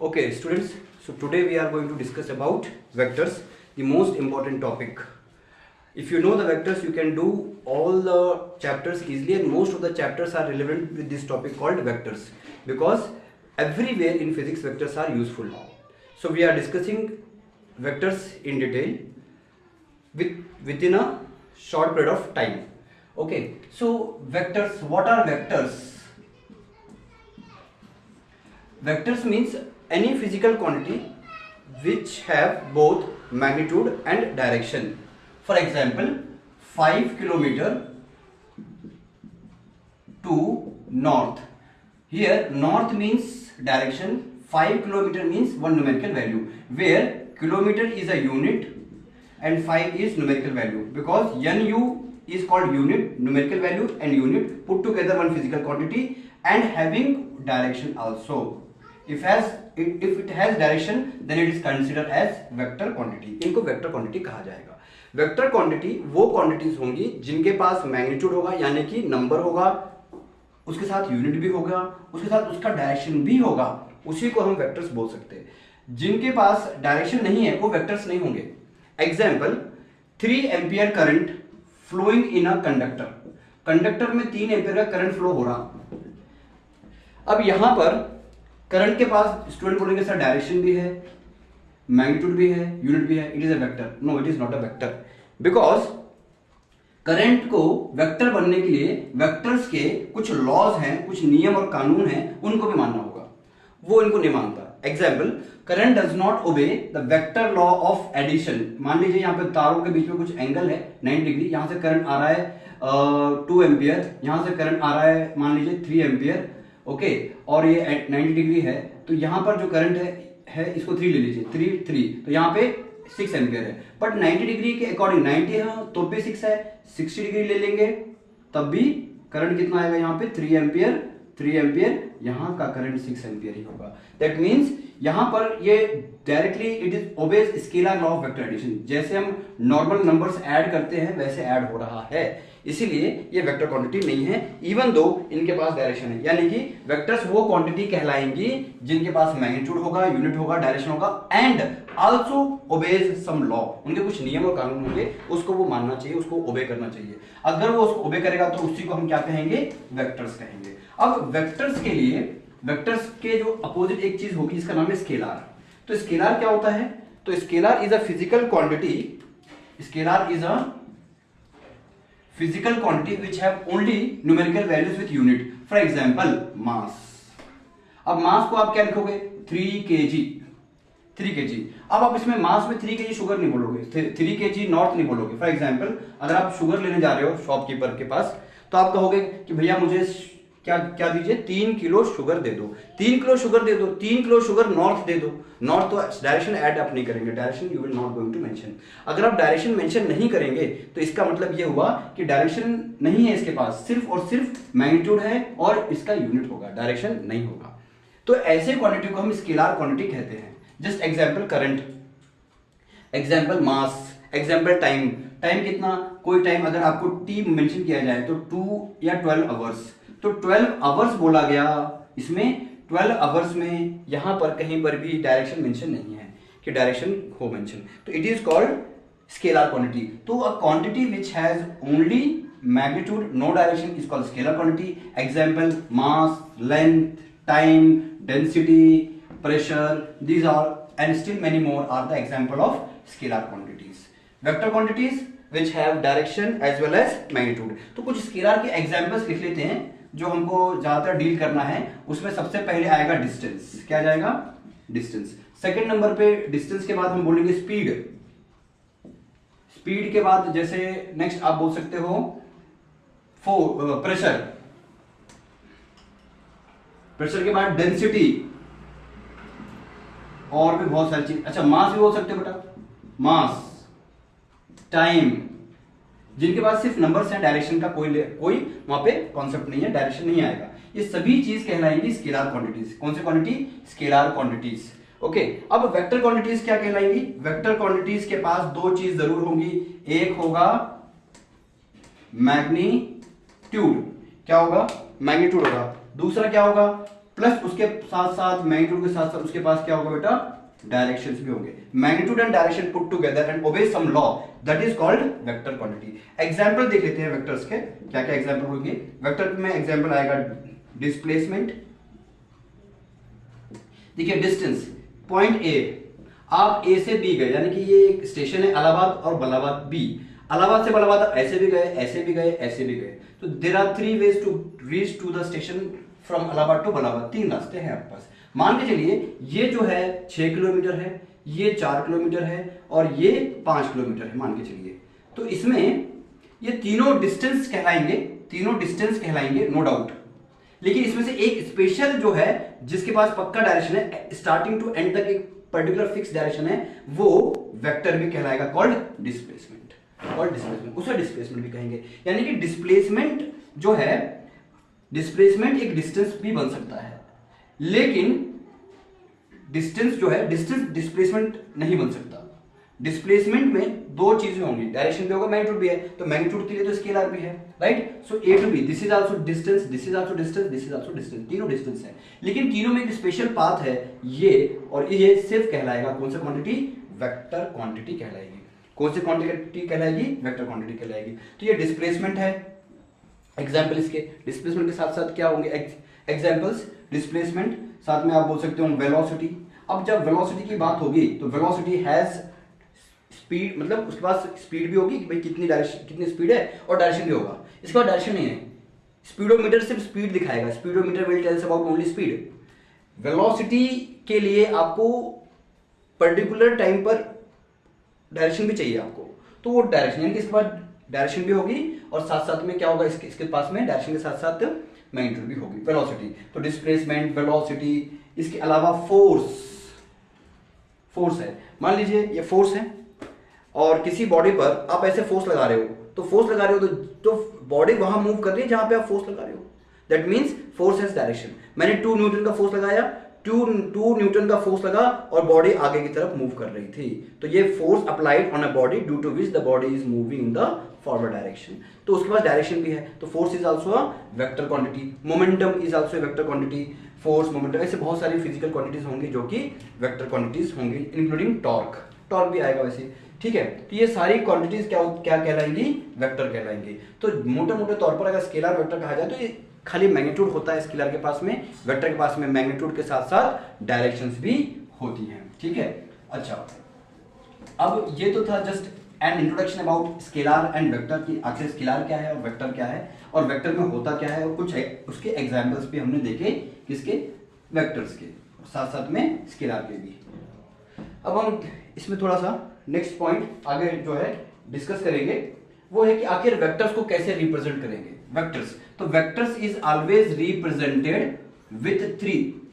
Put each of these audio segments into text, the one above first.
Okay, students, so today we are going to discuss about vectors, the most important topic. If you know the vectors, you can do all the chapters easily, and most of the chapters are relevant with this topic called vectors, because everywhere in physics vectors are useful. So we are discussing vectors in detail within a short period of time. Okay, so vectors, what are vectors? Vectors means any physical quantity which have both magnitude and direction. For example, 5 kilometer to north. Here north means direction, 5 kilometer means one numerical value, where kilometer is a unit and 5 is numerical value, because NU is called unit, numerical value and unit put together one physical quantity and having direction also. If it has direction, then it is considered as vector quantity. इनको vector quantity कहा जाएगा. Vector quantity वो quantities होंगी जिनके पास magnitude होगा, यानी कि नंबर होगा, उसके साथ यूनिट भी होगा, उसके साथ उसका डायरेक्शन भी होगा, उसी को हम वेक्टर्स बोल सकते हैं. जिनके पास डायरेक्शन नहीं है वो वेक्टर्स नहीं होंगे. Example, 3 ampere current flowing in a conductor. Conductor में 3 एम्पियर का करंट फ्लो हो रहा. अब यहां पर करंट के पास स्टूडेंट बोलेंगे सर डायरेक्शन भी है, मैग्नीट्यूड भी है, यूनिट भी है, it is a vector. No, it is not a vector, because current को वेक्टर बनने के लिए वेक्टर्स के कुछ लॉज हैं, कुछ नियम और कानून हैं, उनको भी मानना होगा. वो इनको नहीं मानता. Example, current does not obey the vector law of addition. मान लीजिए यहाँ पे तारों के बीच में कुछ एंगल है 90 डिग्री, यहां से करंट आ रहा है 2 एम्पियर, यहां से करंट आ रहा है मान लीजिए 3 एम्पियर. ओके, और ये 90 डिग्री है, तो यहां पर जो करंट है इसको 3 ले लीजिए, 3, तो यहां पे 6 एम्पियर है. बट 90 डिग्री के अकॉर्डिंग 90 है तो भी 6 है, 60 डिग्री ले लेंगे तब भी करंट कितना आएगा यहाँ पे 3 एम्पियर, यहां का करंट 6 एम्पियर ही होगा. दैट मींस यहां पर ये directly it is obeys scalar law of vector addition. जैसे हम नॉर्मल नंबर्स ऐड करते हैं वैसे ऐड हो रहा है, इसीलिए ये वेक्टर क्वांटिटी नहीं है, इवन दो इनके पास डायरेक्शन है. यानी कि वेक्टर्स वो क्वांटिटी कहलाएंगी जिनके पास मैग्नीट्यूड होगा, यूनिट होगा, डायरेक्शन होगा, and also obeys some law. उनके कुछ नियम और कानून होंगे, उसको वो मानना चाहिए, उसको ओबे करना चाहिए. अगर वो उसको ओबे करेगा तो उसी को हम क्या कहेंगे, वेक्टर्स कहेंगे. अब वेक्टर्स के लिए वेक्टर्स के जो अपोजिट एक चीज होगी जिसका नाम है स्केलार. तो स्केलार क्या होता है? तो scalar is a physical quantity. Scalar is a physical quantity which have only numerical values with unit. For example, mass. अब मास को आप क्या लिखोगे? 3 kg. अब आप इसमें मास में 3 kg शुगर नहीं बोलोगे, 3 kg नॉर्थ नहीं बोलोगे. फॉर एग्जाम्पल, अगर आप शुगर लेने जा रहे हो शॉपकीपर के पास, तो आप कहोगे कि भैया मुझे क्या दीजिए, 3 किलो शुगर दे दो. 3 किलो शुगर दे दो, 3 किलो शुगर नॉर्थ दे दो. नॉर्थ तो डायरेक्शन ऐड आप नहीं करेंगे, direction you will not going to mention. अगर आप डायरेक्शन मेंशन नहीं करेंगे तो इसका मतलब ये हुआ कि डायरेक्शन नहीं है इसके पास, सिर्फ और सिर्फ मैग्नीट्यूड है और इसका यूनिट होगा, डायरेक्शन नहीं होगा. तो ऐसे क्वांटिटी को हम स्केलर क्वांटिटी कहते हैं. जस्ट एग्जाम्पल करंट, एग्जाम्पल मास, एग्जाम्पल टाइम. टाइम कितना, कोई टाइम अगर आपको टी मेंशन किया जाए तो 2 या 12 आवर्स, तो 12 आवर्स बोला गया. इसमें 12 आवर्स में यहां पर कहीं पर भी डायरेक्शन मेंशन नहीं है कि डायरेक्शन हो मेंशन, तो it is called scalar quantity. तो a quantity which has only magnitude no direction is called scalar quantity. Example, mass, length, time, density, pressure, these are and still many more are the example of scalar quantities. Vector quantities which have direction as well as magnitude. तो कुछ scalar के examples लिख लेते हैं जो हमको ज्यादातर deal करना है. उसमें सबसे पहले आएगा डिस्टेंस. क्या जाएगा? डिस्टेंस. सेकंड नंबर पे डिस्टेंस के बाद हम बोलेंगे स्पीड. स्पीड के बाद जैसे नेक्स्ट आप बोल सकते हो प्रेशर. प्रेशर के बाद डेंसिटी और भी बहुत सारी चीज. अच्छा, मास भी बोल सकते हो बेटा, मास, टाइम. जिनके पास सिर्फ नंबर्स हैं, डायरेक्शन का कोई वहां पे कॉन्सेप्ट नहीं है, डायरेक्शन नहीं आएगा, ये सभी चीज कहलाएंगी स्केलर क्वांटिटीज. कौन सी क्वांटिटी? Scalar quantities. ओके, अब वेक्टर क्वांटिटीज क्या कहलाएंगी? वेक्टर क्वांटिटीज के पास दो चीज जरूर होंगी. एक होगा मैग्नीट्यूड. क्या होगा? मैग्नीट्यूड होगा. दूसरा क्या होगा? प्लस उसके साथ साथ मैग्नीट्यूड के साथ साथ उसके पास क्या होगा बेटा, डायरेक्शंस भी होंगे। Magnitude and direction put together and obey some law that is called vector quantity. Example देख लेते हैं वेक्टर्स के, क्या क्या एग्जांपल होंगे। वेक्टर में एग्जांपल आएगा डिस्प्लेसमेंट। देखिए डिस्टेंस, पॉइंट ए, आप ए से बी गए, यानी कि ये एक स्टेशन है इलाहाबाद और बलाबाद बी। इलाहाबाद से बलाबाद आप ऐसे भी गए, ऐसे भी गए, ऐसे भी गए, तो there are 3 ways to reach to the station from Allahabad to Balabad. 3 रास्ते हैं आपके पास। मान के चलिए ये जो है 6 किलोमीटर है, ये 4 किलोमीटर है और ये 5 किलोमीटर है, मान के चलिए। तो इसमें ये तीनों डिस्टेंस कहलाएंगे, तीनों डिस्टेंस कहलाएंगे नो डाउट। लेकिन इसमें से एक स्पेशल जो है जिसके पास पक्का डायरेक्शन है, स्टार्टिंग टू एंड तक एक पर्टिकुलर फिक्स डायरेक्शन है, वो वेक्टर भी कहलाएगा, कॉल्ड डिस्प्लेसमेंट। कॉल्ड डिस्प्लेसमेंट, उसे डिस्प्लेसमेंट भी कहेंगे। यानी कि डिस्प्लेसमेंट जो है, डिस्प्लेसमेंट एक डिस्टेंस भी बन सकता है, लेकिन डिस्टेंस जो है, डिस्टेंस डिस्प्लेसमेंट नहीं बन सकता। डिस्प्लेसमेंट में दो चीजें होंगी, डायरेक्शन भी होगा, मैग्नीट्यूड भी है। तो मैग्नीट्यूड के लिए तो स्केलर भी है, right. So A to B, this is also distance, this is also distance, this is also distance, तीनों डिस्टेंस है। लेकिन तीनों में एक स्पेशल पाथ है ये, और ये सिर्फ कहलाएगा कौन सा क्वांटिटी, वेक्टर क्वांटिटी कहलाएगी। कौन सी क्वांटिटी कहलाएगी, वेक्टर क्वांटिटी कहलाएगी। तो ये डिस्प्लेसमेंट है। एग्जाम्पल इसके, डिस्प्लेसमेंट के साथ साथ क्या होंगे एग्जाम्पल्स, डिस्प्लेसमेंट साथ में आप बोल सकते हो वेलोसिटी। अब जब वेलोसिटी की बात होगी तो वेलोसिटी हैज स्पीड, मतलब उसके पास स्पीड भी होगी कि भाई कितनी डायरेक्शन, कितनी स्पीड है, और डायरेक्शन भी होगा। इसके बाद डायरेक्शन नहीं है, स्पीडोमीटर सिर्फ स्पीड दिखाएगा, speedometer will tells about only speed. Velocity के लिए आपको पर्टिकुलर टाइम पर डायरेक्शन भी चाहिए आपको, तो वो डायरेक्शन, यानी कि इसके बाद डायरेक्शन भी होगी और साथ साथ में क्या होगा, इसके पास में डायरेक्शन के साथ साथ मैग्नीट्यूड भी होगी, वेलोसिटी। तो डिस्प्लेसमेंट, वेलोसिटी, इसके अलावा फोर्स, फोर्स है। मान लीजिए ये फोर्स है और किसी बॉडी पर आप ऐसे फोर्स लगा रहे हो, तो फोर्स लगा रहे हो तो बॉडी वहां मूव कर रही है जहां पे आप फोर्स लगा रहे हो, that means force has direction. मैंने 2 न्यूटन का फोर्स लगाया, 2 न्यूटन का फोर्स लगा और बॉडी आगे की तरफ मूव कर रही थी, तो ये force applied on a body due to which the body is moving in the forward direction. तो उसके पास डायरेक्शन भी है, तो force is also a vector quantity. Momentum is also a vector quantity. Force, momentum, ऐसे बहुत सारी physical quantities होंगी जो कि वेक्टर क्वांटिटीज होंगी, इंक्लूडिंग टॉर्क। टॉर्क भी आएगा वैसे, ठीक है। तो ये सारी क्वांटिटीज क्या कहलाएंगी, वेक्टर कहलाएंगी। तो मोटे मोटे तौर पर अगर स्केलर वेक्टर कहा जाए तो ये खाली मैग्नीट्यूड होता है स्केलर के पास में, वेक्टर के पास में मैग्नीट्यूड के साथ साथ डायरेक्शंस भी होती हैं, ठीक है। अच्छा, अब ये तो था just an introduction about scalar and vector की आखिर स्केलर क्या है और वेक्टर क्या है और वेक्टर में होता क्या है, और कुछ उसके एग्जाम्पल्स भी हमने देखे, किसके, वेक्टर्स के, और साथ साथ में स्केलर के भी। अब हम इसमें थोड़ा सा नेक्स्ट पॉइंट आगे जो है डिस्कस करेंगे, वो है कि आखिर वेक्टर्स को कैसे रिप्रेजेंट करेंगे। वेक्टर्स, तो vectors is always represented with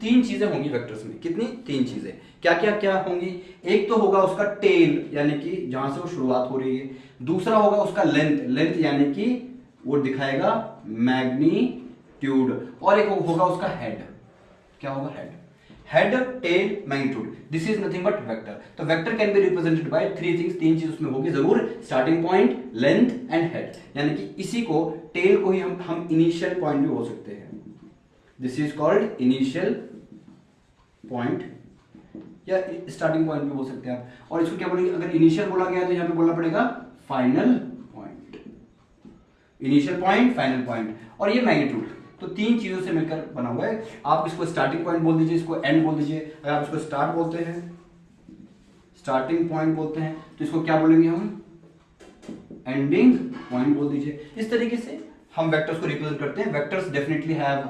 3 चीजें होंगी वेक्टर्स में। कितनी, 3 चीजें। क्या क्या क्या होंगी, एक तो होगा उसका टेल, यानी कि जहां से वो शुरुआत हो रही है। दूसरा होगा उसका लेंथ, लेंथ यानी कि वो दिखाएगा मैग्नीट्यूड, और एक होगा उसका हेड। क्या होगा, head. Head, tail, magnitude, this is nothing but vector. तो vector can be represented by 3 things, 3 चीज उसमें होगी जरूर, starting point, length and head. यानी कि इसी को, टेल को ही हम इनिशियल पॉइंट भी बोल सकते हैं, this is called initial point या स्टार्टिंग पॉइंट भी बोल सकते हैं आप। और इसको क्या बोलेंगे, अगर इनिशियल बोला गया तो यहां पे बोलना पड़ेगा final point, initial point, final point, और ये मैग्नीट्यूड। तो 3 चीजों से मिलकर बना हुआ है। आप इसको स्टार्टिंग पॉइंट बोल दीजिए, इसको एंड बोल दीजिए। अगर आप इसको स्टार्ट बोलते हैं, स्टार्टिंग पॉइंट बोलते हैं, तो इसको क्या बोलेंगे हम, एंडिंग पॉइंट बोल दीजिए। इस तरीके से हम वेक्टर्स को रिप्रेजेंट करते हैं। Vectors definitely have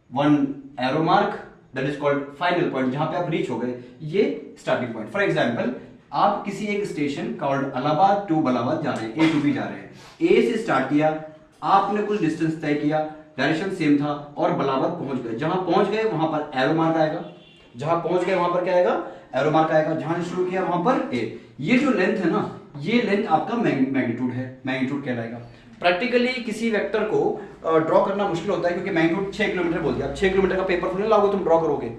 one arrow mark that is called final point, जहां पे आप रीच हो गए, ये स्टार्टिंग पॉइंट। फॉर एग्जांपल, आप किसी एक स्टेशन कॉल्ड इलाहाबाद टू बलाबाद जा रहे हैं, ए टू बी जा रहे हैं। ए से स्टार्ट किया, आपने कुछ डिस्टेंस तय किया, डायरेक्शन सेम था, और बलाबाद पहुंच गए। जहां पहुंच गए वहां पर एरो मार्क आएगा, जहां पहुंच गए वहां पर क्या आएगा, एरो मार्क आएगा। जहां से शुरू किया वहां पर ए। ये जो लेंथ है ना, ये लेंथ आपका मैग्नीट्यूड है, मैग्नीट्यूड कहलाएगा। प्रैक्टिकली किसी वेक्टर को ड्रॉ करना मुश्किल होता है, क्योंकि मैग्नीट्यूड 6 किलोमीटर बोल दिया। अब 6 किलोमीटर का पेपर फुल लाओगे तुम ड्रॉ करोगे,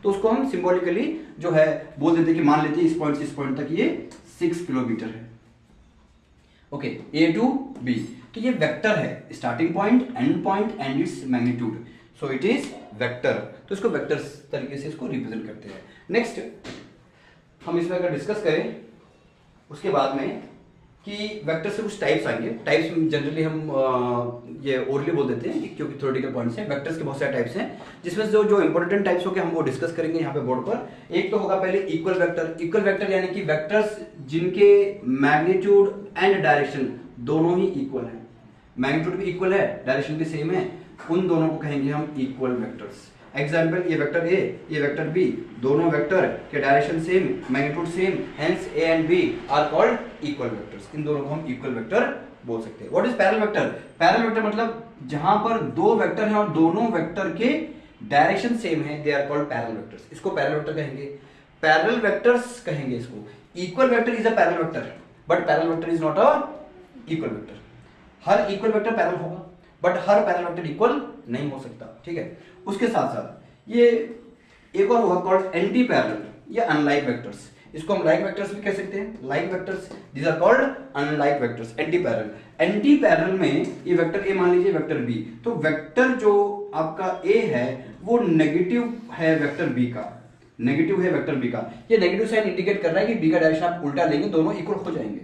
तो उसको हम सिंबॉलिकली जो है बोल देते हैं कि मान लेते हैं इस पॉइंट से इस पॉइंट तक ये 6 किलोमीटर है। ओके, ए टू बी, तो ये वेक्टर है, starting point, and point and its magnitude. So it is vector. तो इसको वेक्टर तरीके से इसको रिप्रेजेंट करते हैं। नेक्स्ट हम इसमें अगर डिस्कस करें उसके बाद में कि वेक्टर से कुछ टाइप्स आएंगे। टाइप्स जनरली हम ये ओरली बोल देते हैं क्योंकि थ्योरेटिकल पॉइंट्स हैं। वेक्टर्स के बहुत सारे टाइप्स हैं जिसमें से जो इंपॉर्टेंट टाइप्स होंगे हम वो डिस्कस करेंगे यहाँ पे बोर्ड पर। एक तो होगा पहले इक्वल वेक्टर। इक्वल वेक्टर यानी कि वेक्टर्स जिनके मैग्नीट्यूड एंड डायरेक्शन दोनों ही इक्वल है, मैग्नीट्यूड भी इक्वल है, डायरेक्शन भी सेम है, उन दोनों को कहेंगे हम इक्वल वेक्टर्स। एग्जाम्पल, ये वेक्टर ए, ये वेक्टर बी, दोनों वेक्टर के direction same, magnitude same, hence A and B are called equal vectors. इन दोनों को हम इक्वल वेक्टर बोल सकते हैं। What is parallel vector? Parallel vector मतलब जहां पर दो वेक्टर हैं और दोनों वेक्टर के डायरेक्शन सेम है, they are called parallel vectors. इसको पैरेलल वेक्टर कहेंगे, पैरेलल वेक्टर्स कहेंगे इसको। Equal vector is a parallel vector but parallel vector is not a equal vector. हर इक्वल वेक्टर पैरेलल होगा बट हर पैरेलल वेक्टर इक्वल नहीं हो सकता, ठीक है। उसके साथ साथ ये एक और होगा कॉल्ड एंटी पैरेलल या अनलाइक वेक्टर्स। इसको हम लाइक वेक्टर्स भी कह सकते हैं, like vectors, these are called unlike vectors. Anti parallel, anti parallel में ये वेक्टर ए मान लीजिए, वेक्टर बी, तो वेक्टर जो आपका ए है वो नेगेटिव है वेक्टर बी का, नेगेटिव है वेक्टर बी का। ये नेगेटिव साइन इंडिकेट कर रहा है कि बी का डायरेक्शन आप उल्टा लेंगे, दोनों इक्वल हो जाएंगे,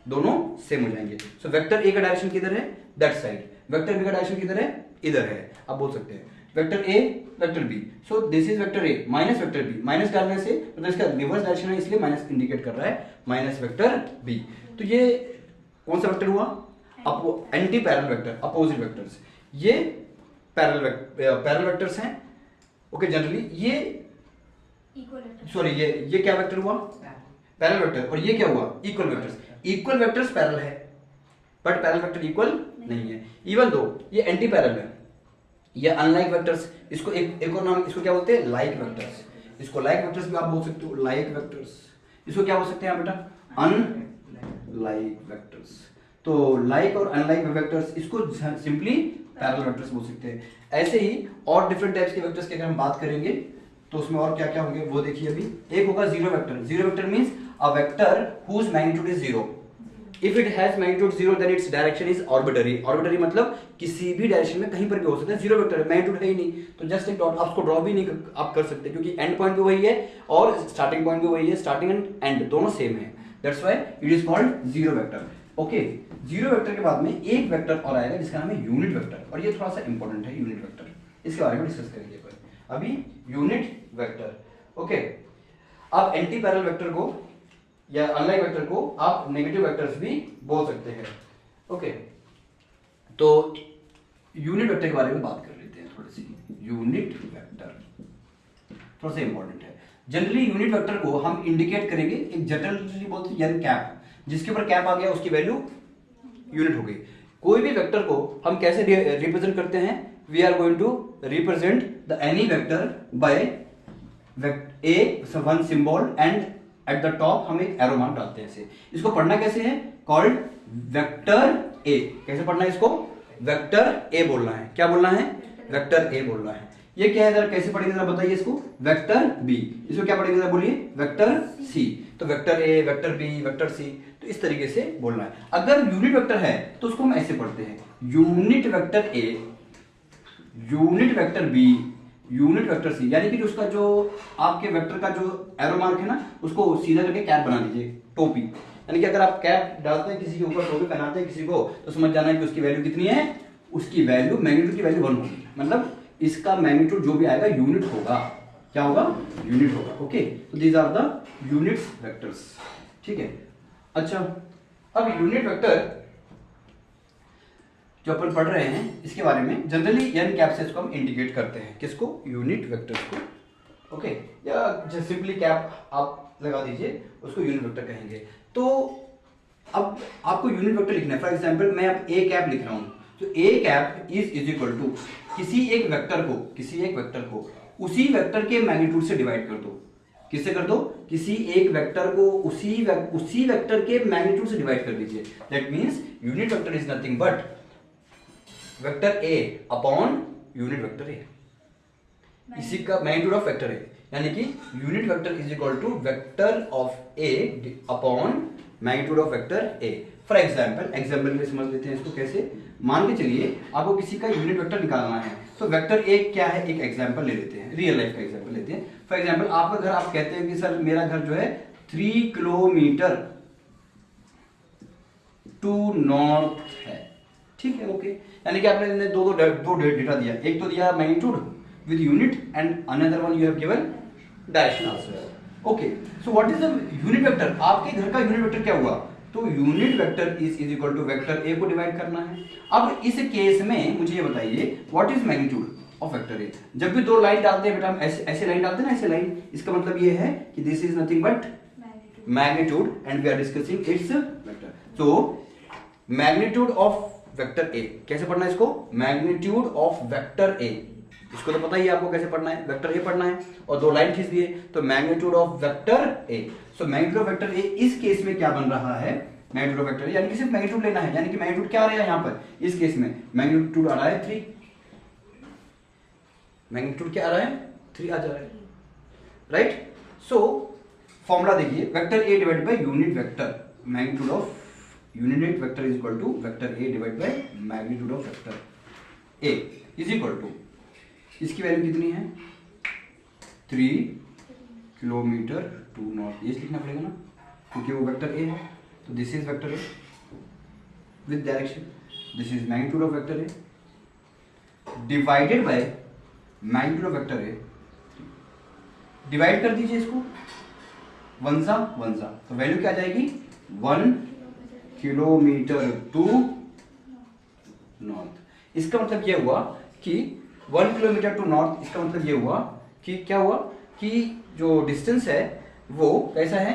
दोनों सेम हो जाएंगे। सो वेक्टर ए का डायरेक्शन किधर है? That side. वेक्टर बी का डायरेक्शन किधर है? इधर है। आप बोल सकते हैं vector A vector B, so this is vector A minus vector B. Minus डालने से मतलब इसका रिवर्स डायरेक्शन है इसलिए माइनस इंडिकेट कर रहा है, माइनस वेक्टर बी। तो ये कौन सा वेक्टर हुआ? Anti parallel vector, opposite vectors. ये पैरेलल वेक्टर्स हैं, ओके। जनरली ये सॉरी ये क्या वेक्टर हुआ? Parallel vector. और ये क्या हुआ? Equal vectors. Equal vectors parallel है बट पैरेलल वेक्टर इक्वल नहीं है, इवन दो ये एंटी पैरेलल है। ये अनलाइक वेक्टर्स, इसको एक और नाम इसको क्या बोलते हैं? Like vectors. इसको लाइक वेक्टर्स भी आप बोल सकते हो, लाइक वेक्टर्स। इसको क्या बोल सकते हैं बेटा? Unlike vectors. तो लाइक और अनलाइक वेक्टर्स, इसको सिंपली पैरेलल वेक्टर्स बोल सकते हैं। ऐसे ही और डिफरेंट टाइप्स के वेक्टर्स की अगर हम बात करेंगे तो उसमें और क्या क्या होंगे वो देखिए अभी। एक होगा zero vector. Zero vector means a vector whose magnitude is zero. If it has magnitude zero then its direction is arbitrary. Arbitrary मतलब किसी भी डायरेक्शन में कहीं पर भी हो सकता है। जीरो वेक्टर है, मैग्नीट्यूड है ही नहीं, तो जस्ट एक डॉट। आप उसको ड्रॉ भी नहीं आप कर सकते क्योंकि एंड पॉइंट भी वही है और स्टार्टिंग पॉइंट भी वही है, स्टार्टिंग एंड एंड दोनों सेम है, that's why it is called zero vector. Okay, zero vector के बाद में एक वेक्टर और आएगा जिसका नाम है यूनिट वेक्टर, और ये थोड़ा सा इंपॉर्टेंट है यूनिट वेक्टर, इसके बारे में डिस्कस करेंगे अभी। Unit vector, okay. आप एंटी पैरेलल वेक्टर को या अनलाइक वेक्टर को आप नेगेटिव वेक्टर्स भी बोल सकते हैं, ओके। तो यूनिट वेक्टर के बारे में बात कर लेते हैं थोड़ी सी। यूनिट वेक्टर थोड़ा सा इंपॉर्टेंट है। जनरली यूनिट वेक्टर को हम इंडिकेट करेंगे एक जनरली बोलते हैं यानी कैप, जिसके ऊपर कैप आ गया उसकी वैल्यू यूनिट हो गई। कोई भी वेक्टर को हम कैसे रिप्रेजेंट करते हैं? We are going to represent the any vector by a one symbol and at the top हम एक एरो मार्क डालते हैं ऐसे। इसको पढ़ना कैसे है? Called vector A. कैसे पढ़ना है इसको? वेक्टर ए बोलना है। क्या बोलना है? वेक्टर ए बोलना है। ये क्या है जरा कैसे पढ़ेंगे जरा बताइए इसको? Vector B. इसको क्या पढ़ेंगे जरा बोलिए? Vector C. तो vector A, vector B, vector C, तो इस तरीके से बोलना है। अगर यूनिट वेक्टर है तो उसको हम ऐसे पढ़ते हैं, unit vector A, unit vector B, unit vector C. यानी कि उसका जो आपके वेक्टर का जो एरो मार्क है ना उसको सीधा करके कैप बना लीजिए, टोपी। यानी कि अगर आप कैप डालते हैं किसी के ऊपर, टोपी पहनाते हैं किसी को, तो समझ जाना है कि उसकी वैल्यू कितनी है? उसकी वैल्यू मैग्नीट्यूड की वैल्यू 1 होगी, मतलब इसका मैग्नीट्यूड जो भी आएगा यूनिट होगा। क्या होगा? यूनिट होगा, ओके। तो these are the unit vectors, ठीक है। अच्छा, अब यूनिट वेक्टर जो अपन पढ़ रहे हैं इसके बारे में जनरली एन कैप से इसको हम इंडिकेट करते हैं। किसको? यूनिट वेक्टर्स को, ओके। या सिंपली कैप आप लगा दीजिए, उसको यूनिट वेक्टर कहेंगे। तो अब आपको यूनिट वेक्टर लिखना है। फॉर एग्जांपल मैं अब ए कैप लिख रहा हूं, तो ए कैप इज इक्वल टू किसी एक वेक्टर को उसी वेक्टर के मैग्नीट्यूड से डिवाइड कर दो। किससे कर दो? किसी एक वेक्टर को उसी वेक्टर के मैग्नीट्यूड से डिवाइड कर दीजिए। That means unit vector is nothing but vector A upon unit vector A, इसी का मैग्नीट्यूड ऑफ वेक्टर ए। यानी कि unit vector is equal to vector of A upon magnitude of vector A. For example में समझ लेते हैं इसको कैसे। मान के चलिए आपको किसी का यूनिट वेक्टर निकालना है, तो वेक्टर ए क्या है, एक एग्जांपल ले लेते हैं, रियल लाइफ का एग्जांपल लेते हैं। फॉर एग्जांपल आपका घर, आप कहते हैं कि सर मेरा घर जो है 3 किलोमीटर टू नॉर्थ है, ठीक है, ओके। यानी कि आपने दो डेटा दिया, एक तो दिया magnitude with unit and another one you have given direction also, okay. So what is the unit vector, आपके घर का यूनिट वेक्टर क्या हुआ, तो unit vector is equal to vector A को डिवाइड करना है। अब इस केस में मुझे ये बताइए what is magnitude of vector ए। जब भी दो लाइन डालते हैं बेटा, हम ऐसे लाइन डालते हैं ना, ऐसे लाइन, इसका मतलब ये है कि this is nothing but magnitude and we are discussing its vector. तो मैग्नीट्यूड ऑफ वेक्टर ए कैसे पढ़ना है इसको, मैग्नीट्यूड ऑफ वेक्टर ए, इसको तो पता ही है आपको कैसे पढ़ना है, वेक्टर ए पढ़ना है और दो लाइन खींच दिए, तो magnitude of vector A. So magnitude of vector A इस केस में क्या बन रहा है, मैग्नीट्यूड ऑफ वेक्टर ए यानी कि सिर्फ मैग्नीट्यूड लेना है, यानी कि मैग्नीट्यूड क्या आ रहा है यहाँ पर, इस केस में मैग्नीट्यूड आ रहा है 3, मैग्नीट्यूड क्या आ रहा है 3 आ जा रहा है, राइट। सो फॉर्मूला देखिए, vector A divide by unit vector, magnitude of unit vector is equal to vector A divide by magnitude of vector A is equal to, इसकी वैल्यू कितनी है 3 किलोमीटर टू नॉर्थ, ये लिखना पड़ेगा ना क्योंकि वो वेक्टर ए है, तो this is vector A with direction, this is magnitude of vector A divided by magnitude of vector A, divide कर दीजिए इसको, वन सा, तो वैल्यू क्या आ जाएगी 1 किलोमीटर टू नॉर्थ। इसका मतलब ये हुआ कि 1 किलोमीटर टू नॉर्थ, इसका मतलब ये हुआ कि क्या हुआ कि जो डिस्टेंस है वो कैसा है,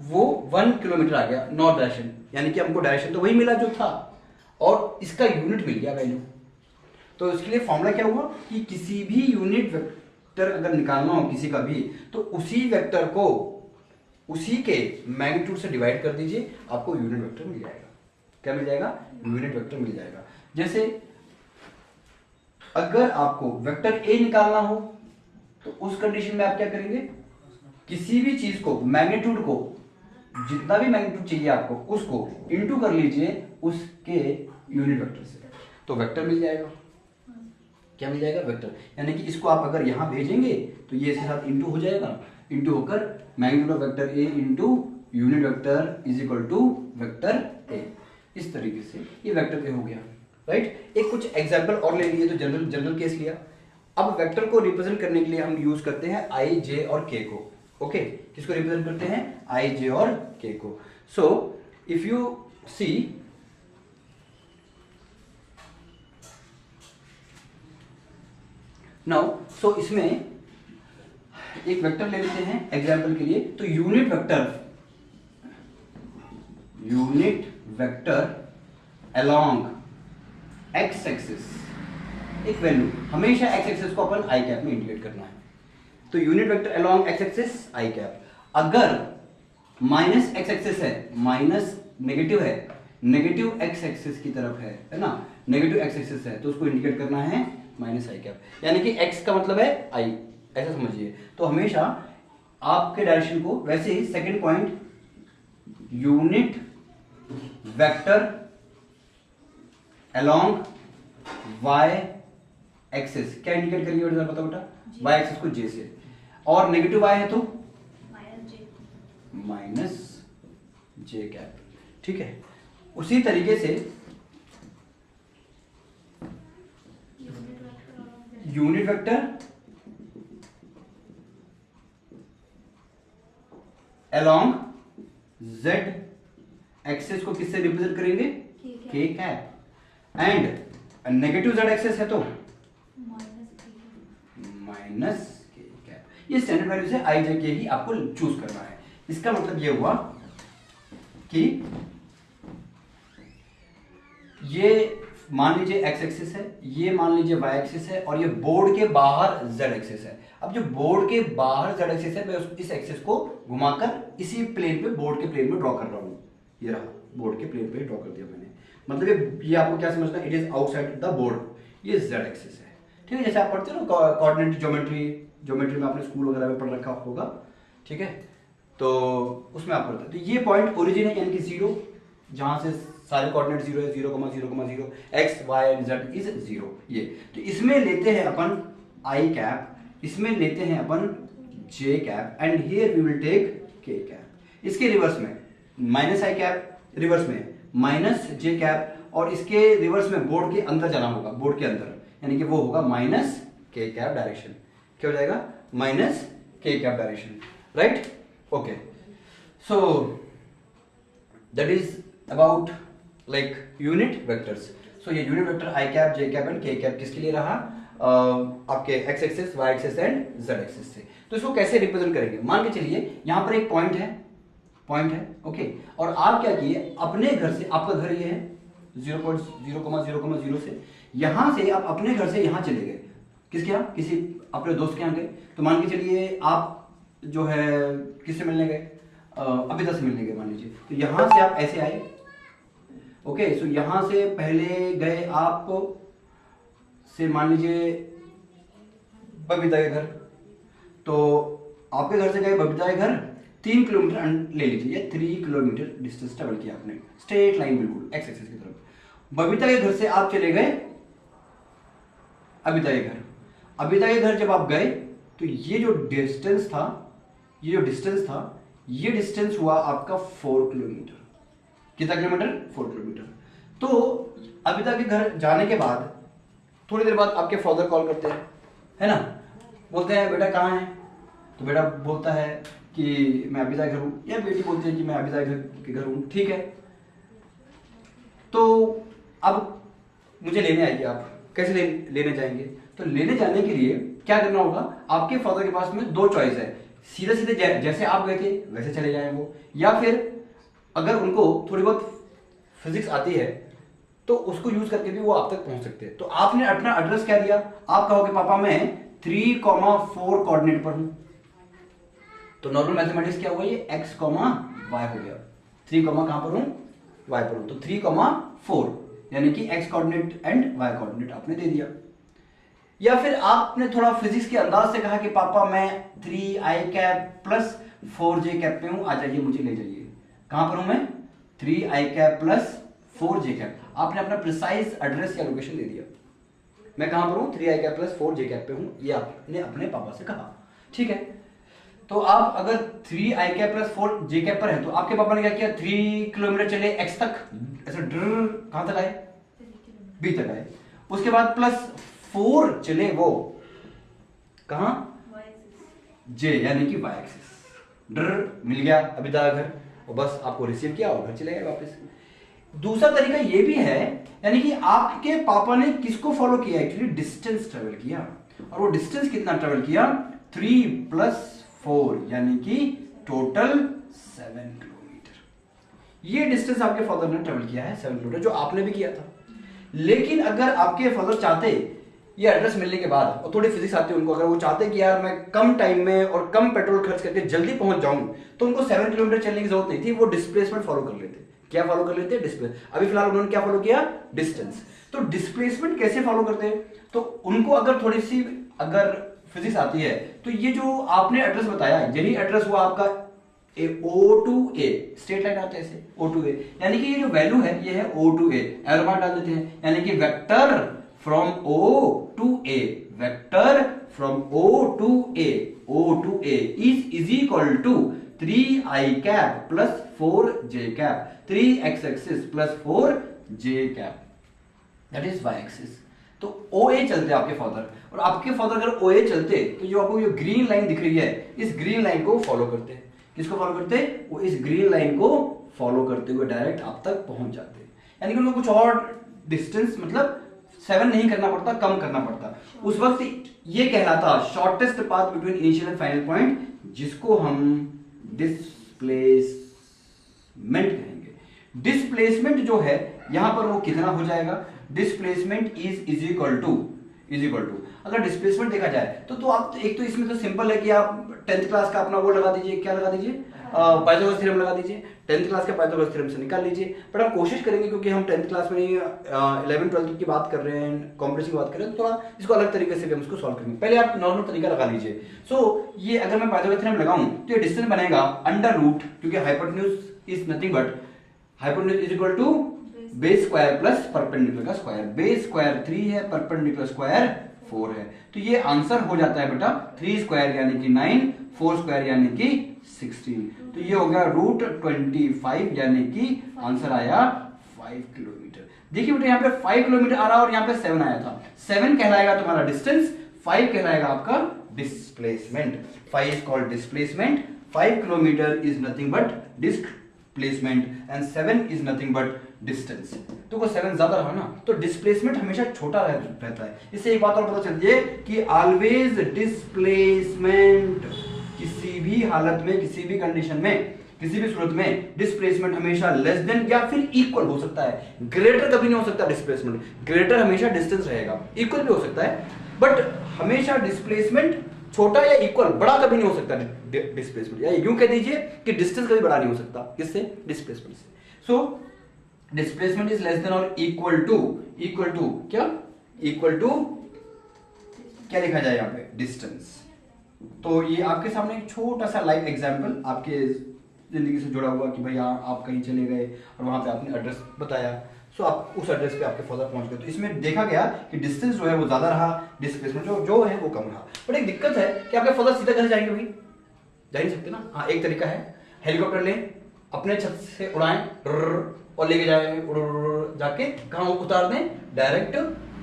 वो 1 किलोमीटर आ गया नॉर्थ डायरेक्शन, यानी कि हमको डायरेक्शन तो वही मिला जो था और इसका यूनिट मिल गया वैल्यू। तो इसके लिए फॉर्मूला क्या हुआ कि किसी भी यूनिट वेक्टर अगर निकालना हो किसी का भी, तो उसी वेक्टर को उसी के मैग्नीट्यूड से डिवाइड कर दीजिए, आपको यूनिट वेक्टर मिल जाएगा। क्या मिल जाएगा, यूनिट वेक्टर मिल जाएगा। जैसे अगर आपको वेक्टर ए निकालना हो तो उस कंडीशन में आप क्या करेंगे, किसी भी चीज को मैग्नीट्यूड को, जितना भी मैग्नीट्यूड चाहिए आपको उसको इनटू कर लीजिए उसके यूनिट वेक्टर से, तो वेक्टर मिल जाएगा। क्या मिल जाएगा, वेक्टर। यानी कि इसको आप अगर यहां भेजेंगे तो ये इसके साथ इनटू हो जाएगा, इनटू होकर magnitude of vector A into unit vector is equal to vector A. इस तरीके से ये वेक्टर ए हो गया, राइट। एक कुछ एग्जांपल और ले लिए, तो जनरल केस लिया। अब वेक्टर को रिप्रेजेंट करने के लिए हम यूज करते हैं आई, जे और के को, ओके। किसको रिप्रेजेंट करते हैं, आई, जे और के को। So if you see now, so इसमें एक वेक्टर ले लेते हैं एग्जांपल के लिए। तो unit vector along X axis, एक वैल्यू, हमेशा एक्स एक्सिस को अपन आई कैप में इंडिकेट करना है। तो unit vector along X axis I cap, अगर माइनस एक्स एक्सिस है, माइनस नेगेटिव है, नेगेटिव एक्स एक्सिस की तरफ है ना, नेगेटिव एक्स एक्सिस है तो उसको इंडिकेट करना है माइनस आई कैप, यानी कि एक्स का मतलब है आई, ऐसा समझिए। तो हमेशा आपके डायरेक्शन को, वैसे ही second point, unit vector along Y axis, क्या इंडिकेट करेंगे बेटा, बताओ बेटा, वाई एक्सिस को जे से, और नेगेटिव वाई है तो माइनस जे कैप, ठीक है। उसी तरीके से unit vector along Z axis को किससे रिप्रेजेंट करेंगे, के cap, and negative Z axis है तो माइनस के कैप। ये स्टैंडर्ड वैल्यू से आई, जे, के ही आपको चूज करना है। इसका मतलब ये हुआ कि ये मान लीजिए एक्स एक्सिस है, ये मान लीजिए वाई एक्सिस है, और ये बोर्ड के बाहर जेड एक्सिस है। अब जो बोर्ड के बाहर जेड एक्सिस है, मैं इस एक्सिस को घुमाकर इसी प्लेन पे, बोर्ड के प्लेन में ड्रॉ कर रहा हूं। ये रहा, बोर्ड के प्लेन पे ड्रॉ कर दिया मैंने। मतलब ये आपको क्या समझना है, it is outside the board, ये जेड एक्सिस है, ठीक है। जैसे आप पढ़ते हो ना कोऑर्डिनेट ज्योमेट्री में, आपने स्कूल वगैरह में पढ़ रखा होगा, ठीक है, तो उसमें आप पढ़ते हैं। तो ये पॉइंट ओरिजिन है, यानी कि 0, जहां से सारे कोऑर्डिनेट 0 है, 0,0,0, x y and z is 0। ये तो इसमें लेते हैं अपन i कैप, इसमें लेते हैं अपन j cap and here we will take k cap. इसके रिवर्स में माइनस i कैप, रिवर्स में माइनस j कैप, और इसके रिवर्स में बोर्ड के अंदर जाना होगा, बोर्ड के अंदर, यानी कि वो होगा माइनस k कैप डायरेक्शन। क्या हो जाएगा? Minus k cap direction, right? Okay, so that is about like unit vectors. So ये unit vector i cap, j cap and k cap किसके लिए रहा? आपके x axis, y axis and z axis से। तो इसको कैसे रिप्रेजेंट करेंगे? मान के चलिए यहां पर एक पॉइंट है, ओके, और आप क्या किए, अपने घर से, आपका घर ये है 0,0,0 से, यहां से आप अपने घर से यहां चले गए, किसके यहाँ? किसी अपने दोस्त के यहाँ गए। तो मान के चलिए आप जो है किससे मिलने गए? अभिदा से मिलने गए मान लीजिए। तो यहां से आप ऐसे आए, ओके, सो यहां से पहले गए आप से मान लीजिए बबीता के घर, तो आपके घर से गए बबीता के घर 3 किलोमीटर ले लीजिए, या 3 किलोमीटर डिस्टेंस ट्रेवल किया आपने, स्ट्रेट लाइन बिल्कुल एक्स एक्सिस की तरफ। बबीता के घर से आप चले गए अबिता के घर। अबिता के घर जब आप गए तो ये जो डिस्टेंस था, ये डिस्टेंस हुआ आपका 4 किलोमीटर। कितना किलोमीटर? 4 किलोमीटर। तो अबिता के घर जाने के बाद थोड़ी देर बाद आपके फादर कॉल करते हैं, है ना, बोलते हैं बेटा कहाँ है? तो बेटा बोलता है कि मैं अबिता के घर हूं, या बेटी बोलती है कि मैं अबिता के घर हूं, ठीक है। तो अब मुझे लेने आइए आप। कैसे लेने जाएंगे? तो लेने जाने के लिए क्या करना होगा? आपके फादर के पास में 2 चॉइस है, सीधे सीधे जैसे आप गए थे वैसे चले जाएं वो, या फिर अगर उनको थोड़ी बहुत फिजिक्स आती है तो उसको यूज करके भी वो आप तक पहुंच सकते हैं। तो आपने अपना एड्रेस क्या दिया? आप कहोगे पापा मैं 3,4 कोऑर्डिनेट पर हूं। तो नॉर्मल मैथमेटिक्स क्या हुआ? ये x, y हो गया। 3, कहां पर हूं? y पर हूं। तो 3,4 यानी कि x coordinate and y coordinate आपने दे दिया। या फिर आपने थोड़ा फिजिक्स के अंदाज से कहा कि पापा मैं 3i cap plus 4j cap पे हूं, आ जाइए मुझे ले जाइए। कहां पर हूं मैं? 3i cap plus 4j cap. आपने अपना प्रिसाइज एड्रेस या लोकेशन दे दिया, मैं कहां पर हूं? 3i cap plus 4j cap पे हूं, ये आपने अपने पापा से कहा, ठीक है। तो आप अगर 3i cap plus 4j cap पर है तो आपके पापा ने क्या किया? 3 किलोमीटर चले x तक, ऐसे कहां तक आए? b तक आए। उसके बाद प्लस 4 चले वो कहां? j यानी कि y एक्सिस। मिल गया अबिता घर, और बस आपको रिसीव किया और घर चले गए वापस। दूसरा तरीका ये भी है, यानी कि आपके पापा ने किसको फॉलो किया? एक्चुअली डिस्टेंस ट्रेवल किया, और वो डिस्टेंस कितना ट्रेवल किया? 3 + 4 यानी कि टोटल 7 किलोमीटर। ये डिस्टेंस आपके फादर ने ट्रेवल किया है 7 किलोमीटर, जो आपने भी किया था। लेकिन अगर आपके फादर चाहते ये एड्रेस मिलने के बाद, और थोड़ी फिजिक्स आती है उनको, अगर वो चाहते कि यार मैं कम टाइम में और कम पेट्रोल खर्च करके जल्दी पहुंच जाऊं, तो उनको 7 किलोमीटर चलने की जरूरत नहीं थी, वो डिस्प्लेसमेंट फॉलो कर लेते। क्या फॉलो कर लेते? डिस्प्लेस। अभी फिलहाल उन्होंने क्या फॉलो किया? डिस्टेंस। तो डिस्प्लेसमेंट कैसे फॉलो करते हैं? तो उनको अगर थोड़ी सी अगर फिजिक्स आती है तो ये जो आपने एड्रेस बताया, यही एड्रेस हुआ आपका O2A, स्ट्रेट लाइन आते हैं ऐसे O2A, यानी कि ये जो वैल्यू है ये है O2A। एरो मार्क डाल देते हैं, यानी कि vector from O to A, vector from O to A is equal to 3i cap plus 4j cap, 3x axis plus 4j cap, that is y axis. तो OA चलते आपके father, और आपके फादर अगर OA चलते तो जो आपको ये ग्रीन लाइन दिख रही है, इस ग्रीन लाइन को फॉलो करते। किसको फॉलो करते? वो इस ग्रीन लाइन को फॉलो करते हुए डायरेक्ट आप तक पहुंच जाते। यानी कि उनको कुछ और डिस्टेंस, मतलब 7 नहीं करना पड़ता, कम करना पड़ता। उस वक्त ये कहलाता shortest path between initial and final point, जिसको हम डिस्प्लेसमेंट कहेंगे। डिस्प्लेसमेंट जो है यहां पर वो कितना हो जाएगा? डिस्प्लेसमेंट इज इक्वल टू अगर डिस्प्लेसमेंट देखा जाए तो आप एक तो इसमें तो सिंपल है कि आप 10th क्लास का अपना वो लगा दीजिए, क्या लगा दीजिए? पाइथागोरस थ्योरम लगा दीजिए। 10th क्लास के पाइथागोरस थ्योरम से निकाल लीजिए। बट हम कोशिश करेंगे, क्योंकि हम 10th क्लास में 11th 12th की बात कर रहे हैं, कॉम्पिटिशन की बात कर रहे हैं, तो थोड़ा इसको अलग तरीके से भी हम इसको सॉल्व करेंगे। पहले आप नॉर्मल तरीका लगा लीजिए। सो ये अगर मैं पाइथागोरस थ्योरम लगाऊं तो ये डिस्टेंस बनेगा अंडर रूट, क्योंकि hypotenuse is nothing but hypotenuse is equal to base square plus perpendicular का स्क्वायर, बेस स्क्वायर 3 है, परपेंडिकुलर स्क्वायर 4 है। तो ये आंसर हो जाता है बेटा 3 स्क्वायर यानी कि 9, 4 स्क्वायर यानी कि 16। तो ये हो गया √25 यानी कि आंसर आया 5 किलोमीटर। देखिए बेटा यहाँ पे 5 किलोमीटर आ रहा और यहाँ पे 7 आया था। 7 कहलाएगा तुम्हारा डिस्टेंस, 5 कहलाएगा आपका displacement. 5 is called displacement, 5 kilometre is nothing but displacement and 7 is nothing but distance. तो वो 7 ज्यादा रहा ना, तो डिस्प्लेसमेंट हमेशा छोटा रहता है। इससे एक बात और पता चलती है कि ऑलवेज डिस्प्लेसमेंट, किसी भी हालत में, किसी भी कंडीशन में, किसी भी सूरत में डिस्प्लेसमेंट हमेशा लेस देन या फिर इक्वल हो सकता है। ग्रेटर कभी नहीं हो सकता डिस्प्लेसमेंट, ग्रेटर हमेशा डिस्टेंस रहेगा, इक्वल भी हो सकता है बट हमेशा डिस्प्लेसमेंट छोटा या इक्वल, बड़ा कभी नहीं हो सकता डिस्प्लेसमेंट। या यूं कह दीजिए कि डिस्टेंस कभी बड़ा नहीं हो सकता, किससे? डिस्प्लेसमेंट से। So displacement is less than और इक्वल टू क्या? इक्वल टू क्या लिखा जाए यहाँ पे? डिस्टेंस। तो ये आपके सामने एक छोटा सा लाइव एग्जांपल आपके जिंदगी से जुड़ा हुआ कि भाई आप कहीं चले गए और वहां पे आपने एड्रेस बताया, सो आप उस एड्रेस पे आपके फादर पहुंच गए। तो इसमें देखा गया कि डिस्टेंस जो है वो ज्यादा रहा, डिस्प्लेसमेंट जो है वो कम रहा। बट एक दिक्कत है कि आपके फादर सीधा घर जाएंगे भाई? जा नहीं सकते ना। हाँ, एक तरीका है, हेलीकॉप्टर ले, अपने छत से उड़ाएं और लेके जाए, जाके कहाँ उतार दें? डायरेक्ट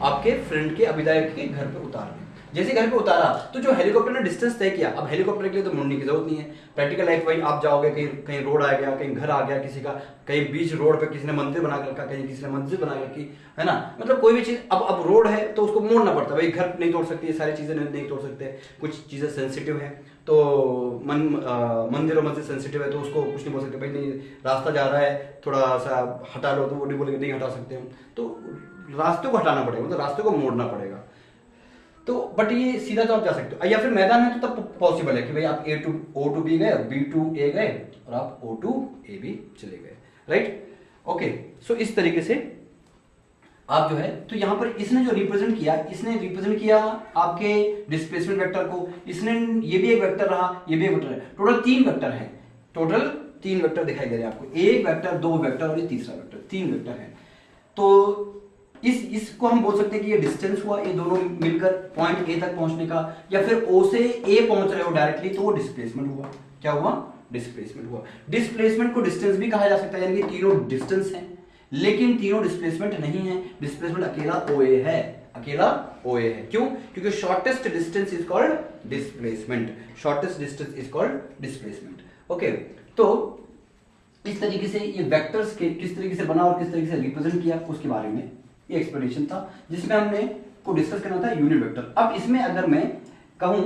आपके फ्रेंड के, अभिदायक के घर पे उतार दें। जैसे घर पे उतारा तो जो हेलीकॉप्टर ने डिस्टेंस तय किया, अब हेलीकॉप्टर के लिए तो मुड़ने की जरूरत नहीं है। प्रैक्टिकल लाइफ भाई, आप जाओगे कहीं रोड आ गया, कहीं घर आ गया किसी का, कहीं बीच रोड पे किसी ने मंदिर बना रखा, कहीं किसी ने मस्जिद बना रखी है ना, मतलब कोई भी चीज। अब रोड है तो उसको मोड़ना पड़ता है भाई, घर नहीं तोड़ सकती, ये सारी चीजें नहीं तोड़ सकते, कुछ चीजें सेंसिटिव है तो मंदिर और मस्जिद सेंसिटिव है तो उसको कुछ नहीं बोल सकते भाई, नहीं रास्ता जा रहा है थोड़ा सा हटा लो, तो वो नहीं बोलेंगे नहीं हटा सकते हम, तो रास्ते को हटाना पड़ेगा, मतलब रास्ते को मोड़ना पड़ेगा। तो बट ये सीधा तो आप जा सकते हो, या फिर मैदान में तो तब पॉसिबल है कि भाई आप O to B गए, B to A गए और आप O to A भी चले गए, राइट? ओके, सो इस तरीके से आप जो है, तो यहां पर इसने जो रिप्रेजेंट किया आपके डिस्प्लेसमेंट वेक्टर को, इसने ये भी एक वेक्टर रहा, ये भी एक वेक्टर है, टोटल 3 वेक्टर है, टोटल 3 वेक्टर दिखाई दे रहे हैं आपको, एक वेक्टर, 2 वेक्टर और ये तीसरा वेक्टर, 3 वेक्टर है। तो इसको हम बोल सकते हैं कि ये डिस्टेंस हुआ, ये दोनों मिलकर पॉइंट ए तक पहुंचने का, या फिर ओ से ए पहुंच रहे हो डायरेक्टली तो वो डिस्प्लेसमेंट हुआ। क्या हुआ? डिस्प्लेसमेंट हुआ। डिस्प्लेसमेंट को डिस्टेंस भी कहा जा सकता है, यानी कि तीनों डिस्टेंस हैं लेकिन तीनों डिस्प्लेसमेंट नहीं है, डिस्प्लेसमेंट अकेला OA है, अकेला OA है। क्यों? क्योंकि shortest distance is called displacement, shortest distance is called displacement. Okay, तो इस तरीके से ये वेक्टर्स के किस तरीके से बना और किस तरीके से रिप्रेजेंट किया उसके बारे में ये एक्सप्लेनेशन था, जिसमें हमने को डिस्कस करना था यूनिट वेक्टर। अब इसमें अगर मैं कहूं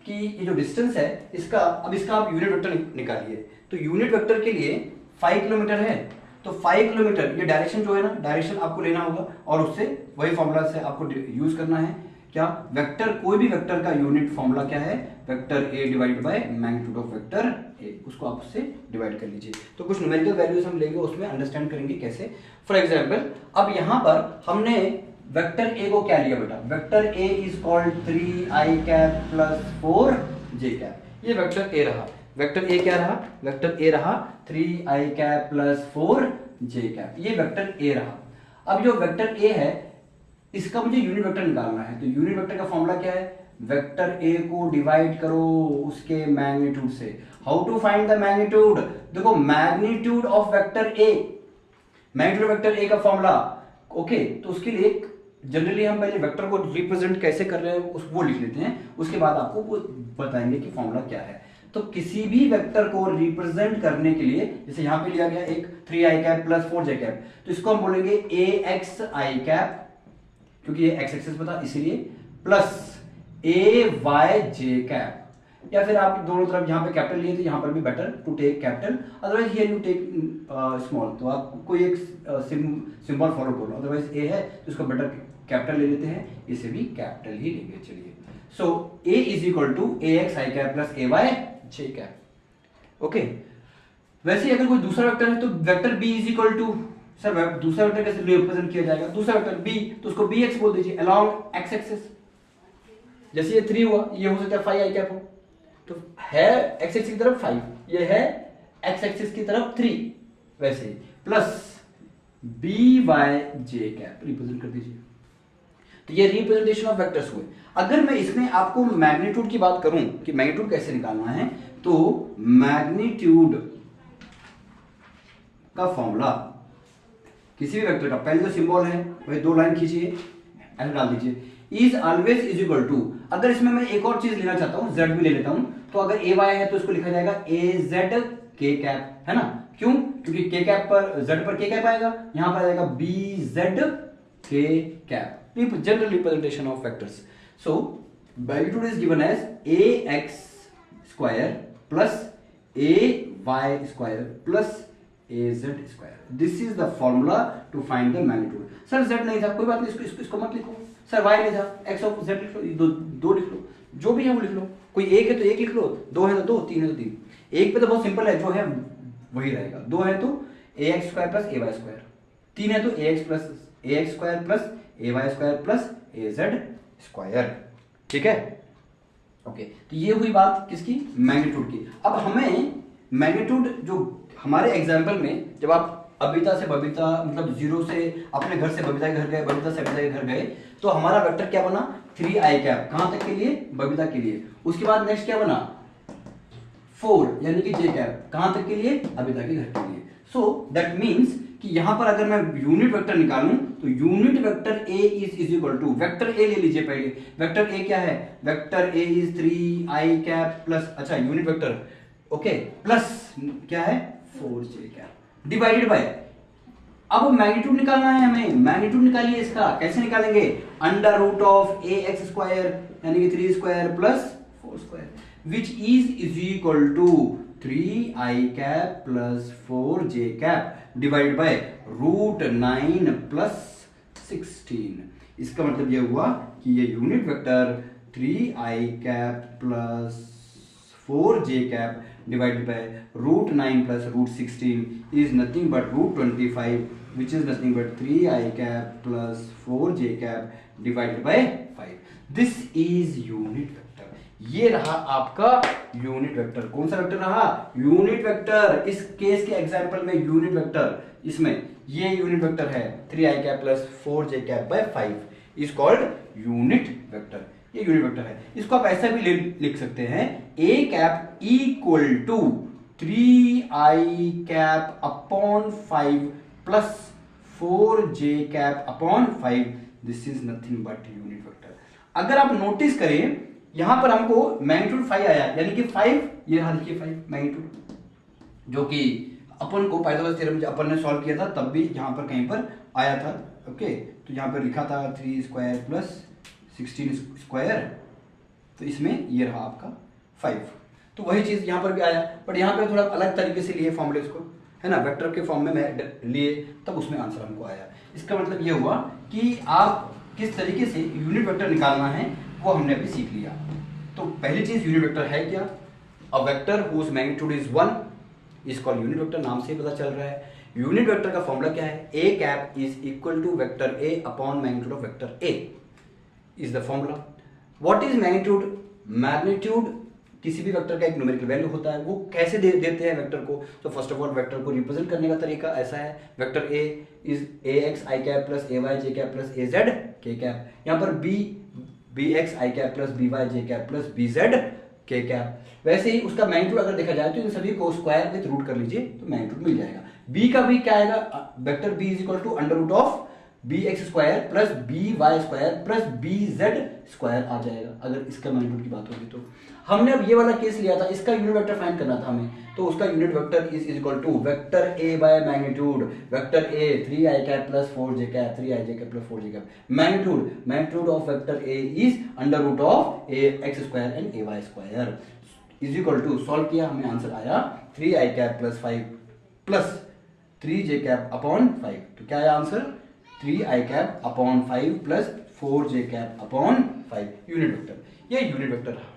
कि ये जो डिस्टेंस है इसका, अब इसका आप यूनिट वेक्टर निकालिए, तो यूनिट वेक्टर के लिए 5 किलोमीटर है, तो 5 किलोमीटर ये डायरेक्शन जो है ना, डायरेक्शन आपको लेना होगा और उससे वही फॉर्मूला से आपको यूज करना है। क्या? वेक्टर, कोई भी वेक्टर का यूनिट फॉर्मूला क्या है? Vector A divide by magnitude of vector A, उसको आप उससे डिवाइड कर लीजिए। तो कुछ न्यूमेरिकल वैल्यूज हम लेंगे, उसमें अंडरस्टैंड करेंगे कैसे। फॉर एग्जांपल, अब यहां पर हमने वेक्टर A को क्या लिया बेटा? Vector A is called 3i cap plus 4j cap. ये वेक्टर A रहा, वेक्टर A क्या रहा? वेक्टर A रहा 3i cap plus 4j cap, ये वेक्टर A रहा। अब जो वेक्टर A है इसका मुझे यूनिट वेक्टर निकालना है, तो यूनिट वेक्टर का फॉर्मूला क्या है? वेक्टर A को डिवाइड करो उसके मैग्नीट्यूड से। How to find the magnitude? देखो, magnitude of vector A, magnitude of vector A का फॉर्मूला, ओके, तो उसके लिए जनरली हम पहले वेक्टर को रिप्रेजेंट कैसे कर रहे हैं वो लिख लेते हैं, उसके बाद आपको वो बताएंगे कि फॉर्मूला क्या है। तो किसी भी वेक्टर को रिप्रेजेंट करने के लिए, जैसे यहां पे लिया गया एक 3i cap plus 4j cap, तो इसको हम बोलेंगे axi कैप, क्योंकि ये एक्स एक्सिस पता इसीलिए, प्लस ayj कैप, या फिर आप दोनों तरफ यहां पे कैपिटल लिए तो यहां पर भी better to take capital, otherwise here you take small, तो आप कोई एक सिंबल फॉलो करो, अदरवाइज ए है तो इसको बेटर कैपिटल ले लेते हैं, इसे भी कैपिटल ही लेंगे। चलिए, सो a is equal to axi cap plus ayj cap. Okay, वैसे अगर कोई दूसरा वेक्टर है तो vector b is equal to, sir दूसरा वेक्टर कैसे रिप्रेजेंट किया जाएगा? दूसरा वेक्टर b, तो उसको bx बोल दीजिए अलोंग x एक्सिस। जैसे ये 3 हुआ, ये हो सकता है 5i कैप हो, तो है x एक्सिस की तरफ 5, ये है x एक्सिस की तरफ 3, वैसे plus B Y J cap represent कर दीजिए। तो ये रिप्रेजेंटेशन ऑफ वेक्टर्स हुए। अगर मैं इसमें आपको मैग्नीट्यूड की बात करूं कि मैग्नीट्यूड कैसे निकालना है, तो मैग्नीट्यूड का फॉर्मूला किसी भी वेक्टर का, पहले जो सिंबल है वही 2 लाइन खींचिए, ऐसे डाल दीजिए, is always is equal to. अगर इसमें मैं एक और चीज लेना चाहता हूं, जेड भी ले लेता हूं, तो अगर ए वाई है तो इसको लिखा जाएगा ए जेड के कैप, है ना। क्यों? क्योंकि के कैप पर, जेड पर के कैप आएगा, यहां पर आएगा B Z K cap, general representation of vectors. So magnitude is given as A X square plus A Y square plus A Z square. This is the formula to find the magnitude. Sir Z नहीं था, कोई बात नहीं, इसको मत लिखो। Sir Y नहीं था, एक्स ऑफ जेड लिख लो, दो लिख लो, जो भी है वो लिख लो। कोई एक है तो एक लिख लो, 2 है तो 2, 3 है तो 3। एक पे तो बहुत सिंपल है, जो है वही रहेगा। 2 है तो ए X square plus A Y square, 3 है तो ए X square plus A Y square plus A Z square. ठीक है, ओके। तो ये हुई बात किसकी? मैग्नीट्यूड की। अब हमें मैग्नीट्यूड जो हमारे एग्जाम्पल में, जब आप अबिता से बबीता, मतलब 0 से अपने घर से बबीता के घर गए, बबीता से अबिता के घर गए, तो हमारा वेक्टर क्या बना? 3i cap. कहां तक के लिए? बबीता के लिए। उसके बाद नेक्स्ट क्या बना? 4 यानी कि j कैप। कहां तक के लिए? अबिता के घर के लिए। सो दैट मीन्स कि यहां पर अगर मैं यूनिट वेक्टर निकालूं तो unit vector a is equal to, vector a ले लीजिए पहले। वेक्टर a क्या है? Vector a is 3i cap plus, अच्छा यूनिट वेक्टर, ओके, प्लस क्या है? 4j कैप डिवाइडेड बाय, अब मैग्नीट्यूड निकालना है हमें। मैग्नीट्यूड निकालिए इसका। कैसे निकालेंगे? Under root of A X square यानी कि 3 square plus 4 square, which is equal to 3i cap plus 4j cap divide by root 9 plus 16। इसका मतलब यह हुआ कि ये unit vector 3i cap plus 4j cap divided by root 9 plus root 16 is nothing but root 25, which is nothing but 3i cap plus 4j cap divided by 5. This is unit vector. ये रहा आपका unit vector. कौन सा vector रहा? Unit vector. इस case के example में unit vector, इसमें ये यूनिट वेक्टर है 3i cap plus 4j cap by 5 is called unit vector. ये यूनिट वेक्टर है। इसको आप ऐसा भी लिख सकते हैं, a cap equal to 3i cap upon 5 plus 4j cap upon 5। This is nothing but unit vector. अगर आप नोटिस करें, यहां पर हमको मैग्नीट्यूड 5 आया, यानी कि 5, ये रहा देखिए 5 मैग्नीट्यूड, जो कि अपन को पाइथागोरस थ्योरम जब अपन ने सॉल्व किया था तब भी यहां पर कहीं पर आया था। ओके, तो यहां पर लिखा था 3 स्क्वायर प्लस 16 स्क्वायर, तो इसमें ये रहा आपका 5। तो वही चीज यहां पर भी आया, बट यहां पे थोड़ा अलग तरीके से लिए फॉर्मूले इसको, है ना, वेक्टर के फॉर्म में लिए, तब उसमें आंसर हमको आया। इसका मतलब ये हुआ कि आप किस तरीके से यूनिट वेक्टर निकालना है वो हमने अभी सीख लिया। तो पहली चीज यूनिट वेक्टर है क्या? A vector whose magnitude is 1 is called unit vector. नाम से ही पता चल रहा है। यूनिट वेक्टर का फॉर्मूला क्या है? A cap is equal to vector A upon magnitude of vector A is the formula. What is magnitude? Magnitude किसी भी वेक्टर का एक न्यूमेरिकल वैल्यू होता है। वो कैसे देते हैं वेक्टर को? तो फर्स्ट ऑफ ऑल वेक्टर को रिप्रेजेंट करने का तरीका ऐसा है, vector a is A X I cap plus A Y J cap plus A Z K cap. यहाँ पर B X I cap plus B Y J cap plus B Z K cap. वैसे ही उसका magnitude अगर देखा जाए तो इन सभी को स्क्वायर विद रूट कर लीजिए तो मैग्नीट्यूड मिल जाएगा। b का भी क्या आएगा? Vector b is equal to under root of B X square plus B Y square plus B Z square आ जाएगा, अगर इसका मैग्नीट्यूड की बात होगी तो। हमने अब ये वाला केस लिया था, इसका यूनिट वेक्टर फाइंड करना था हमें, तो उसका unit vector is equal to vector A by magnitude, vector A 3i cap plus 4j cap 3ij cap plus 4j cap. Magnitude of vector A is under root of A X square and A Y square is equal to, solve किया हमें answer आया 3i cap plus 5 plus 3j cap upon 5। तो क्या आया answer? 3i cap upon 5 plus 4j cap upon 5 unit vector. ये unit vector रहा।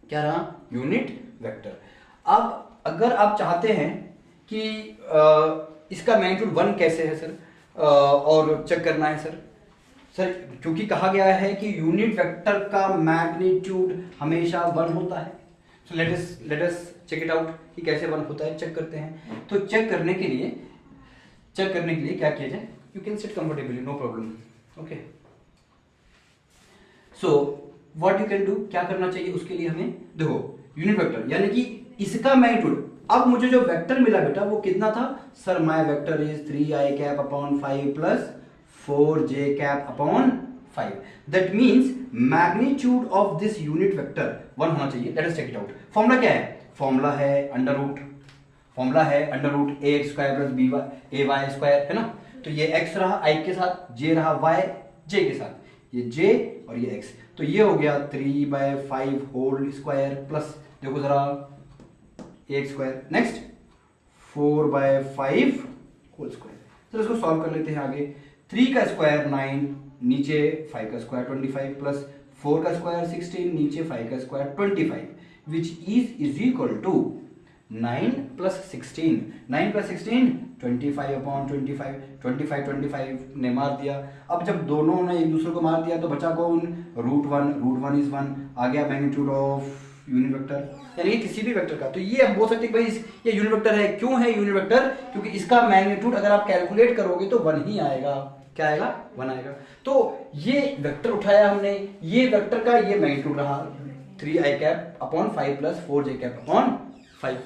क्या रहा? Unit vector. अब अगर आप चाहते हैं कि इसका मैग्नीट्यूड 1 कैसे है सर, और चेक करना है सर क्योंकि कहा गया है कि यूनिट वेक्टर का मैग्नीट्यूड हमेशा 1 होता है। So let us check it out कि कैसे 1 होता है, चेक करते हैं। तो चेक करने के लिए चेक करने के लिए क्या किया जाए, you can sit comfortably, no problem, okay. So what you can do, क्या करना चाहिए उसके लिए हमें, देखो यूनिट वेक्टर यानी कि इसका मैग्नीट्यूड, अब मुझे जो वेक्टर मिला बेटा वो कितना था, sir my vector is 3i cap upon 5 plus 4j cap upon 5, that means magnitude of this unit vector 1 होना चाहिए। Let us check it out. Formula क्या है, फॉर्मूला है under root ax square plus ay square, है ना। तो ये x रहा i के साथ, j रहा y j के साथ, ये j और ये x, तो ये हो गया 3/5 होल स्क्वायर प्लस, देखो जरा ax square, next 4/5 whole square. चलो इसको सॉल्व कर लेते हैं आगे। 3 का स्क्वायर 9, नीचे 5 का स्क्वायर 25 प्लस 4 का स्क्वायर 16, नीचे 5 का square 25, which is equal to 9 plus 16, 9 plus 16 25 upon 25 ने मार दिया। अब जब दोनों ने एक दूसरे को मार दिया तो बचा कौन, √1 इज 1, आ गया मैग्नीट्यूड ऑफ यूनिट वेक्टर, यानी किसी भी वेक्टर का। तो ये हम बोल सकते हैं भाई ये यूनिट वेक्टर है। क्यों है यूनिट वेक्टर, क्योंकि इसका मैग्नीट्यूड अगर आप कैलकुलेट करोगे तो 1 ही आएगा। क्या आएगा, 1 आएगा। तो ये वेक्टर उठाया हमने, ये वेक्टर का ये मैग्नीट्यूड रहा 3i cap upon 5 plus 4j cap upon 5।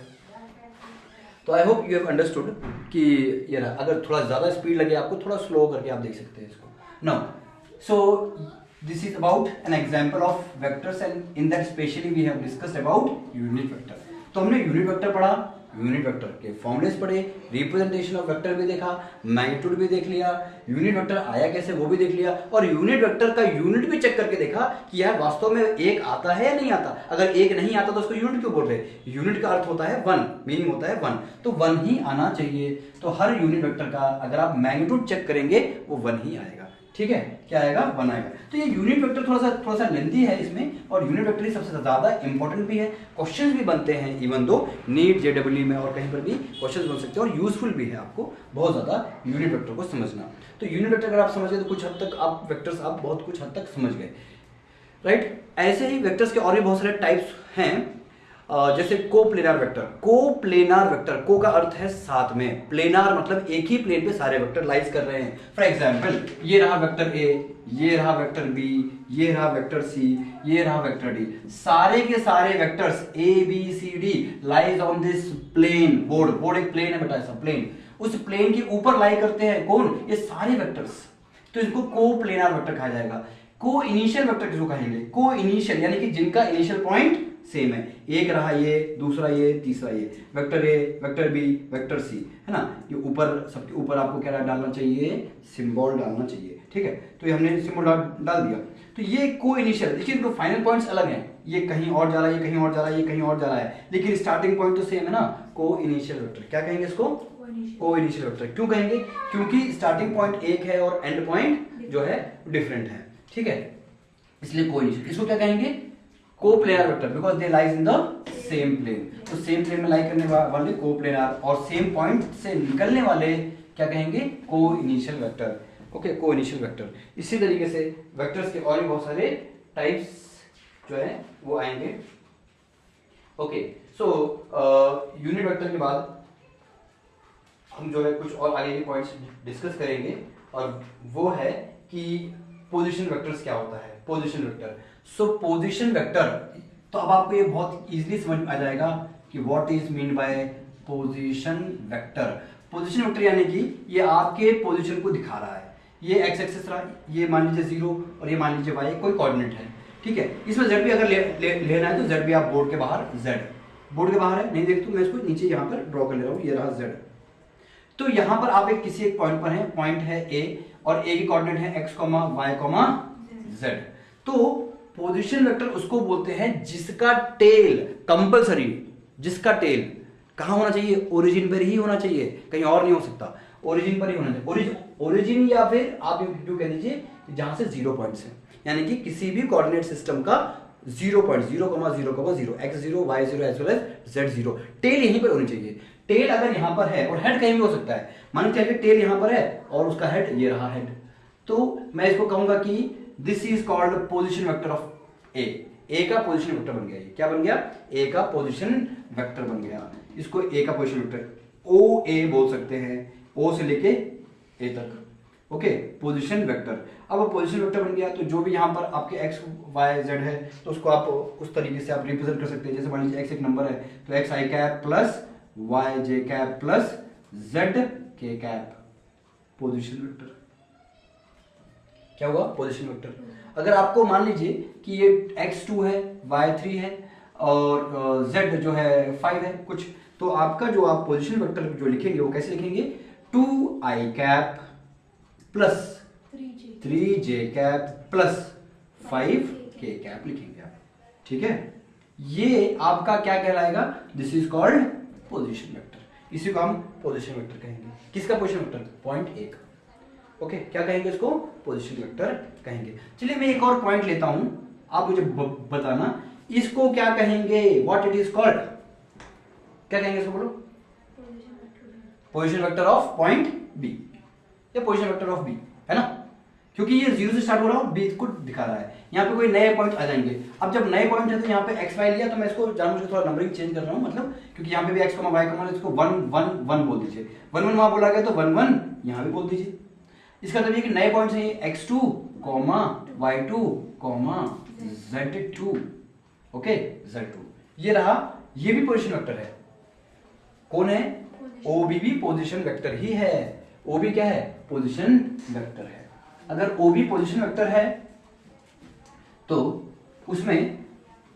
तो I hope you have understood कि ये रहा। अगर थोड़ा ज्यादा स्पीड लगे आपको, थोड़ा स्लो करके आप देख सकते हैं इसको। Now so this is about an example of vectors and in that specially we have discussed about unit vector। तो हमने यूनिट वेक्टर पढ़ा, यूनिट वेक्टर के फॉर्मूलेस पढ़े, रिप्रेजेंटेशन ऑफ वेक्टर भी देखा, मैग्नीट्यूड भी देख लिया, यूनिट वेक्टर आया कैसे वो भी देख लिया, और यूनिट वेक्टर का यूनिट भी चेक करके देखा कि यार वास्तव में एक आता है या नहीं आता। अगर एक नहीं आता तो उसको यूनिट क्यों बोल रहे हैं, यूनिट का अर्थ होता है 1, मीनिंग होता है 1, तो 1 ही आना चाहिए। तो हर यूनिट वेक्टर का अगर आप मैग्नीट्यूड चेक करेंगे वो 1 ही आएगा, ठीक है। क्या आएगा, 1 आएगा। तो ये यूनिट वेक्टर थोड़ा सा लेंथी है इसमें, और यूनिट वेक्टर सबसे ज्यादा इंपॉर्टेंट भी है, क्वेश्चंस भी बनते हैं, इवन दो नीट जेडब्ल्यू में और कहीं पर भी क्वेश्चंस बन सकते हैं, और यूजफुल भी है आपको बहुत ज्यादा यूनिट वेक्टर को समझना। तो यूनिट वेक्टर अगर आप समझ गए तो कुछ हद तक आप वेक्टर्स आप बहुत कुछ हद तक समझ गए, राइट। ऐसे ही वेक्टर्स के और भी बहुत सारे टाइप्स हैं, जैसे कोप्लेनार वेक्टर। कोप्लेनार वेक्टर, को का अर्थ है साथ में, प्लेनार मतलब एक ही प्लेन पे सारे वेक्टर लाइज कर रहे हैं। फॉर एग्जांपल ये रहा वेक्टर ए, ये रहा वेक्टर बी, ये रहा वेक्टर सी, ये रहा वेक्टर डी, सारे के सारे vectors A B C D lies on this plane. Board एक प्लेन है बेटा, ऐसा प्लेन, उस प्लेन के ऊपर लाई करते हैं कौन, ये सारे वेक्टर्स। तो इसको कोप्लेनार वेक्टर कहा जाएगा। को इनिशियल वेक्टर किसको कहेंगे, को इनिशियल यानी कि जिनका इनिशियल पॉइंट सेम है, एक रहा ये, दूसरा ये, तीसरा ये, vector A, vector B, vector C, है ना। ये ऊपर सबके ऊपर आपको क्या डालना चाहिए, सिंबल डालना चाहिए, ठीक है। तो ये हमने सिंबल डाल दिया। तो ये को इनिशियल, देखिए इनको फाइनल पॉइंट्स अलग हैं, ये कहीं और जा रहा है, ये कहीं और जा रहा है, ये कहीं और जा रहा है, लेकिन स्टार्टिंग पॉइंट तो सेम है ना। को इनिशियल वेक्टर क्या कहेंगे इसको, को इनिशियल वेक्टर। क्यों कहेंगे, क्योंकि स्टार्टिंग पॉइंट एक है और एंड पॉइंट जो है डिफरेंट है, ठीक है, इसलिए को इनिशियल। इसको क्या कहेंगे, coplanar vector, because they lies in the same plane. तो सेम प्लेन में लाई करने वाले कोप्लेनार, और सेम पॉइंट से निकलने वाले क्या कहेंगे, को इनिशियल वेक्टर, ओके, को इनिशियल वेक्टर। इसी तरीके से वेक्टर्स के और भी बहुत सारे टाइप्स जो है वो आएंगे, ओके। सो यूनिट वेक्टर के बाद हम जो है कुछ और आगे के पॉइंट्स डिस्कस करेंगे, और वो है कि पोजीशन वेक्टर्स क्या होता है, पोजीशन वेक्टर। सो पोजीशन वेक्टर, तो अब आपको ये बहुत इजीली समझ में आ जाएगा कि what is mean by position vector. Position vector यानी कि ये आपके पोजीशन को दिखा रहा है। ये एक्स एक्सिस रहा, ये मान लीजिए 0 और ये मान लीजिए y, कोई कोऑर्डिनेट है, ठीक है। इसमें z भी अगर लेना है तो z भी आप बोर्ड के बाहर, z बोर्ड के बाहर है, नहीं देख तो मैं इसको नीचे यहाँ पर ड्रॉ कर ले रहा हूँ, ये रहा z। तो यहाँ पर आप किसी एक पॉइंट पर है, पॉइंट है a, और a की कोऑर्डिनेट है x, y, z। तो पोजीशन वेक्टर उसको बोलते हैं जिसका टेल कंपलसरी, जिसका टेल कहां होना चाहिए, ओरिजिन पर ही होना चाहिए, कहीं और नहीं हो सकता, ओरिजिन पर ही होना चाहिए। ओरिजिन या फिर आप जो कह दीजिए जहां से 0 पॉइंट्स है, यानी कि किसी भी कोऑर्डिनेट सिस्टम का 0 point, 0,0,0, x0, y0 as well as z0, tail यहीं पर होनी चाहिए। टेल अगर यहां पर है और हेड कहीं भी हो सकता है, मान लीजिए टेल यहां पर है और उसका हेड ये रहा हेड, तो मैं इसको कहूंगा कि this is called position vector of A का पोजीशन वेक्टर बन गया। ये क्या बन गया, ए का पोजीशन वेक्टर बन गया। इसको ए का पोजीशन वेक्टर ओ ए बोल सकते हैं, ओ से लेके ए तक। Okay, position vector. अब पोजीशन वेक्टर बन गया तो जो भी यहाँ पर आपके एक्स वाई जेड है तो उसको आप उस तरीके से आप रिप्रेजेंट कर सकते हैं। जैसे मान लीजिए एक्स एक नंबर है तो x I cap plus Y J cap plus Z K cap, position vector. क्या हुआ? Position vector. अगर आपको मान लीजिए कि ये x2 है, y3 है और z जो है 5 है कुछ, तो आपका जो आप पोजीशन वेक्टर जो लिखेंगे वो कैसे लिखेंगे? 2i cap plus 3j cap plus 5k cap लिखेंगे आप। ठीक है, ये आपका क्या कहलाएगा? This is called position vector. इसी को हम पोजीशन वेक्टर कहेंगे। किसका पोजीशन वेक्टर? पॉइंट ए का। ओके, क्या कहेंगे इसको? पोजीशन वेक्टर कहेंगे। चलिए मैं एक और पॉइंट लेता हूं, आप मुझे बताना इसको क्या कहेंगे? What it is called? क्या कहेंगे इसको? बोलो। Position vector of point B या पोजीशन वेक्टर ऑफ बी, है ना? क्योंकि ये 0 से स्टार्ट हो रहा है, बी को दिखा रहा है। यहाँ पे कोई नए पॉइंट आ जाएंगे। अब जब नए पॉइंट है तो यहाँ पे एक्स वाई लिया तो मैं इसको जानबूझ के थोड़ा नंबरिंग चेंज कर रहा हूँ, मतलब क्योंकि यहाँ पे भी एक्स वाई इसको 1 1 1 बोल दीजिए। 1 1 वहां बोला गया तो 1 1 यहाँ भी बोल दीजिए। इसका मतलब ये कि नए पॉइंट्स हैं x2, y2, z2। Okay, z2 ये रहा, ये भी पोजीशन वेक्टर है। कौन है? OB भी पोजीशन वेक्टर ही है। OB क्या है? पोजीशन वेक्टर है। अगर OB पोजीशन वेक्टर है तो उसमें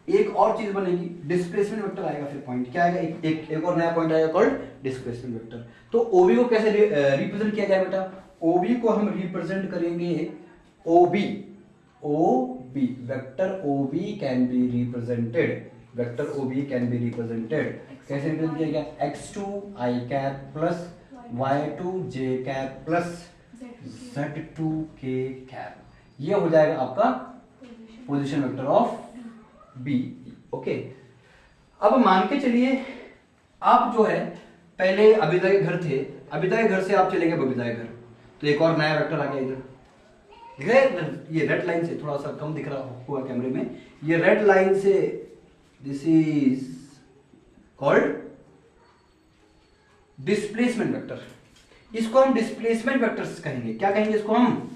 एक और चीज बनेगी, डिस्प्लेसमेंट वेक्टर आएगा। फिर पॉइंट क्या आएगा? एक और नया पॉइंट आएगा कॉल्ड डिस्प्लेसमेंट वेक्टर। तो OB को कैसे रिप्रेजेंट किया जाए बेटा? OB को हम रिप्रेजेंट करेंगे OB vector OB can be represented, vector OB can be represented. कैसे रिप्रेजेंट किया गया? x2 i cap plus y2 j cap plus z2 k cap. ये हो जाएगा आपका position vector of B। Okay, अब मान के चलिए आप जो है पहले अभिदा के घर थे, अभिदा के घर से आप चले गए बबीता के घर, तो एक और नया वेक्टर आ गया इधर। दिख रहा है? ये रेड लाइन से थोड़ा सा कम दिख रहा होगा कैमरे में, ये रेड लाइन से, this is called displacement vector. इसको हम डिस्प्लेसमेंट वेक्टर्स कहेंगे। क्या कहेंगे इसको हम?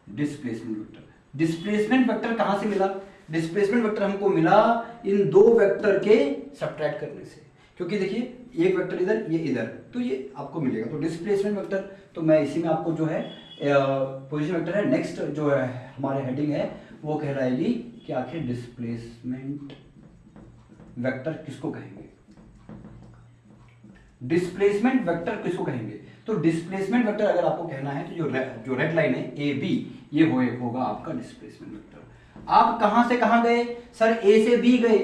Displacement vector. डिस्प्लेसमेंट वेक्टर कहां से मिला? डिस्प्लेसमेंट वेक्टर हमको मिला इन दो वेक्टर के सब्ट्रैक्ट करने से, क्योंकि देखिए एक वेक्टर इधर, ये इधर, तो ये आपको मिलेगा। तो डिस्प्लेसमेंट वेक्टर, तो मैं इसी में आपको जो है पोजीशन वेक्टर है, नेक्स्ट जो है हमारे हेडिंग है वो कहलाएगी कि आखिर डिस्प्लेसमेंट वेक्टर किसको कहेंगे? डिस्प्लेसमेंट वेक्टर किसको कहेंगे? तो डिस्प्लेसमेंट वेक्टर अगर आपको कहना है तो जो रेड लाइन है ए बी, ये होगा आपका डिस्प्लेसमेंट वेक्टर। आप कहां से कहां गए? सर ए से बी गए,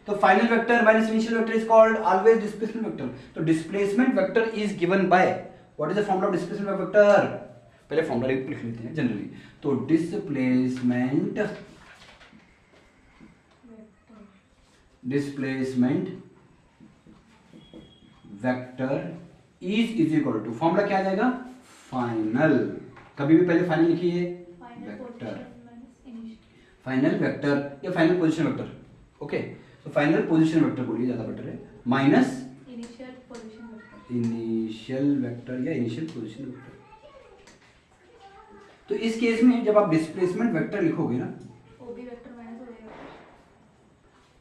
तो final vector minus initial vector is called always displacement vector. तो displacement vector is given by, what is the formula of displacement vector? पहले फॉर्मूला लिख लेते हैं जनरली। तो displacement vector is equal to, formula क्या आ जाएगा? फाइनल, कभी भी पहले फाइनल लिखिए, वेक्टर, फाइनल वेक्टर या फाइनल पोजीशन वेक्टर। ओके, तो फाइनल पोजीशन वेक्टर बोलिए, ज्यादा बेटर है, माइनस इनिशियल वेक्टर या इनिशियल पोजीशन वेक्टर। तो इस केस में जब आप डिस्प्लेसमेंट वेक्टर लिखोगे ना,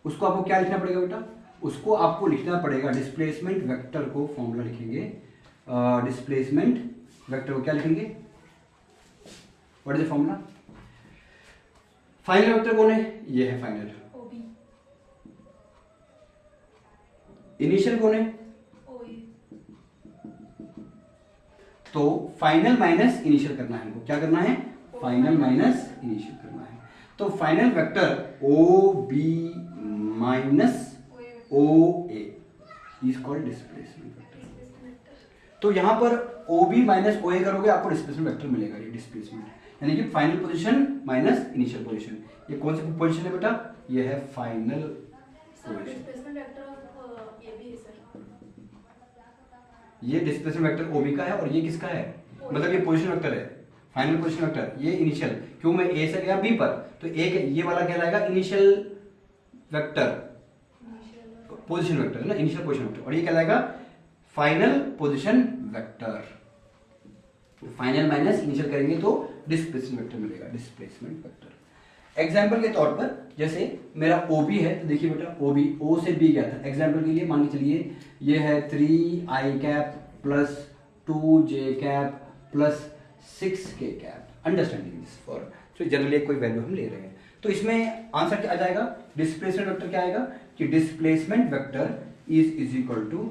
उसको आपको क्या लिखना पड़ेगा बेटा? उसको आपको लिखना पड़ेगा, डिस्प्लेसमेंट वेक्टर को फॉर्मूला लिखेंगे, डिस्प्लेसमेंट वेक्टर को क्या लिखेंगे? What is the formula? Final vector कौन है? ये है फाइनल। इनिशियल कौन है? तो फाइनल माइनस इनिशियल करना है हमको। क्या करना है? फाइनल माइनस इनिशियल करना है। तो final vector O B minus O A is called displacement vector. तो यहां पर ओ बी माइनस ओ ए करोगे आपको डिस्प्लेसमेंट वेक्टर मिलेगा, ये डिस्प्लेसमेंट, यानी कि final position minus initial position. ये कौन सी पोजीशन है बेटा? ये है फाइनल पोजीशन। ये डिस्प्लेसमेंट वेक्टर ओबी का है और ये किसका है? मतलब ये पोजीशन वेक्टर है, फाइनल पोजीशन वेक्टर, ये इनिशियल। क्यों मैं ए से गया बी पर, तो एक ये वाला कहलाएगा इनिशियल वेक्टर, पोजीशन वेक्टर है ना, इनिशियल पोजीशन वेक्टर, और ये कहलाएगा final position vector. Final minus initial करेंगे तो डिस्प्लेसमेंट वेक्टर मिलेगा, डिस्प्लेसमेंट वेक्टर। एग्जाम्पल के तौर पर जैसे मेरा OB है, तो देखिए बेटा OB O से B गया था। एग्जाम्पल के लिए मान के चलिए ये है 3i cap plus 2j cap plus 6k cap, understanding this for, तो जनरली कोई वैल्यू हम ले रहे हैं, तो इसमें आंसर क्या आ जाएगा, डिस्प्लेसमेंट वेक्टर क्या आएगा कि displacement vector is equal to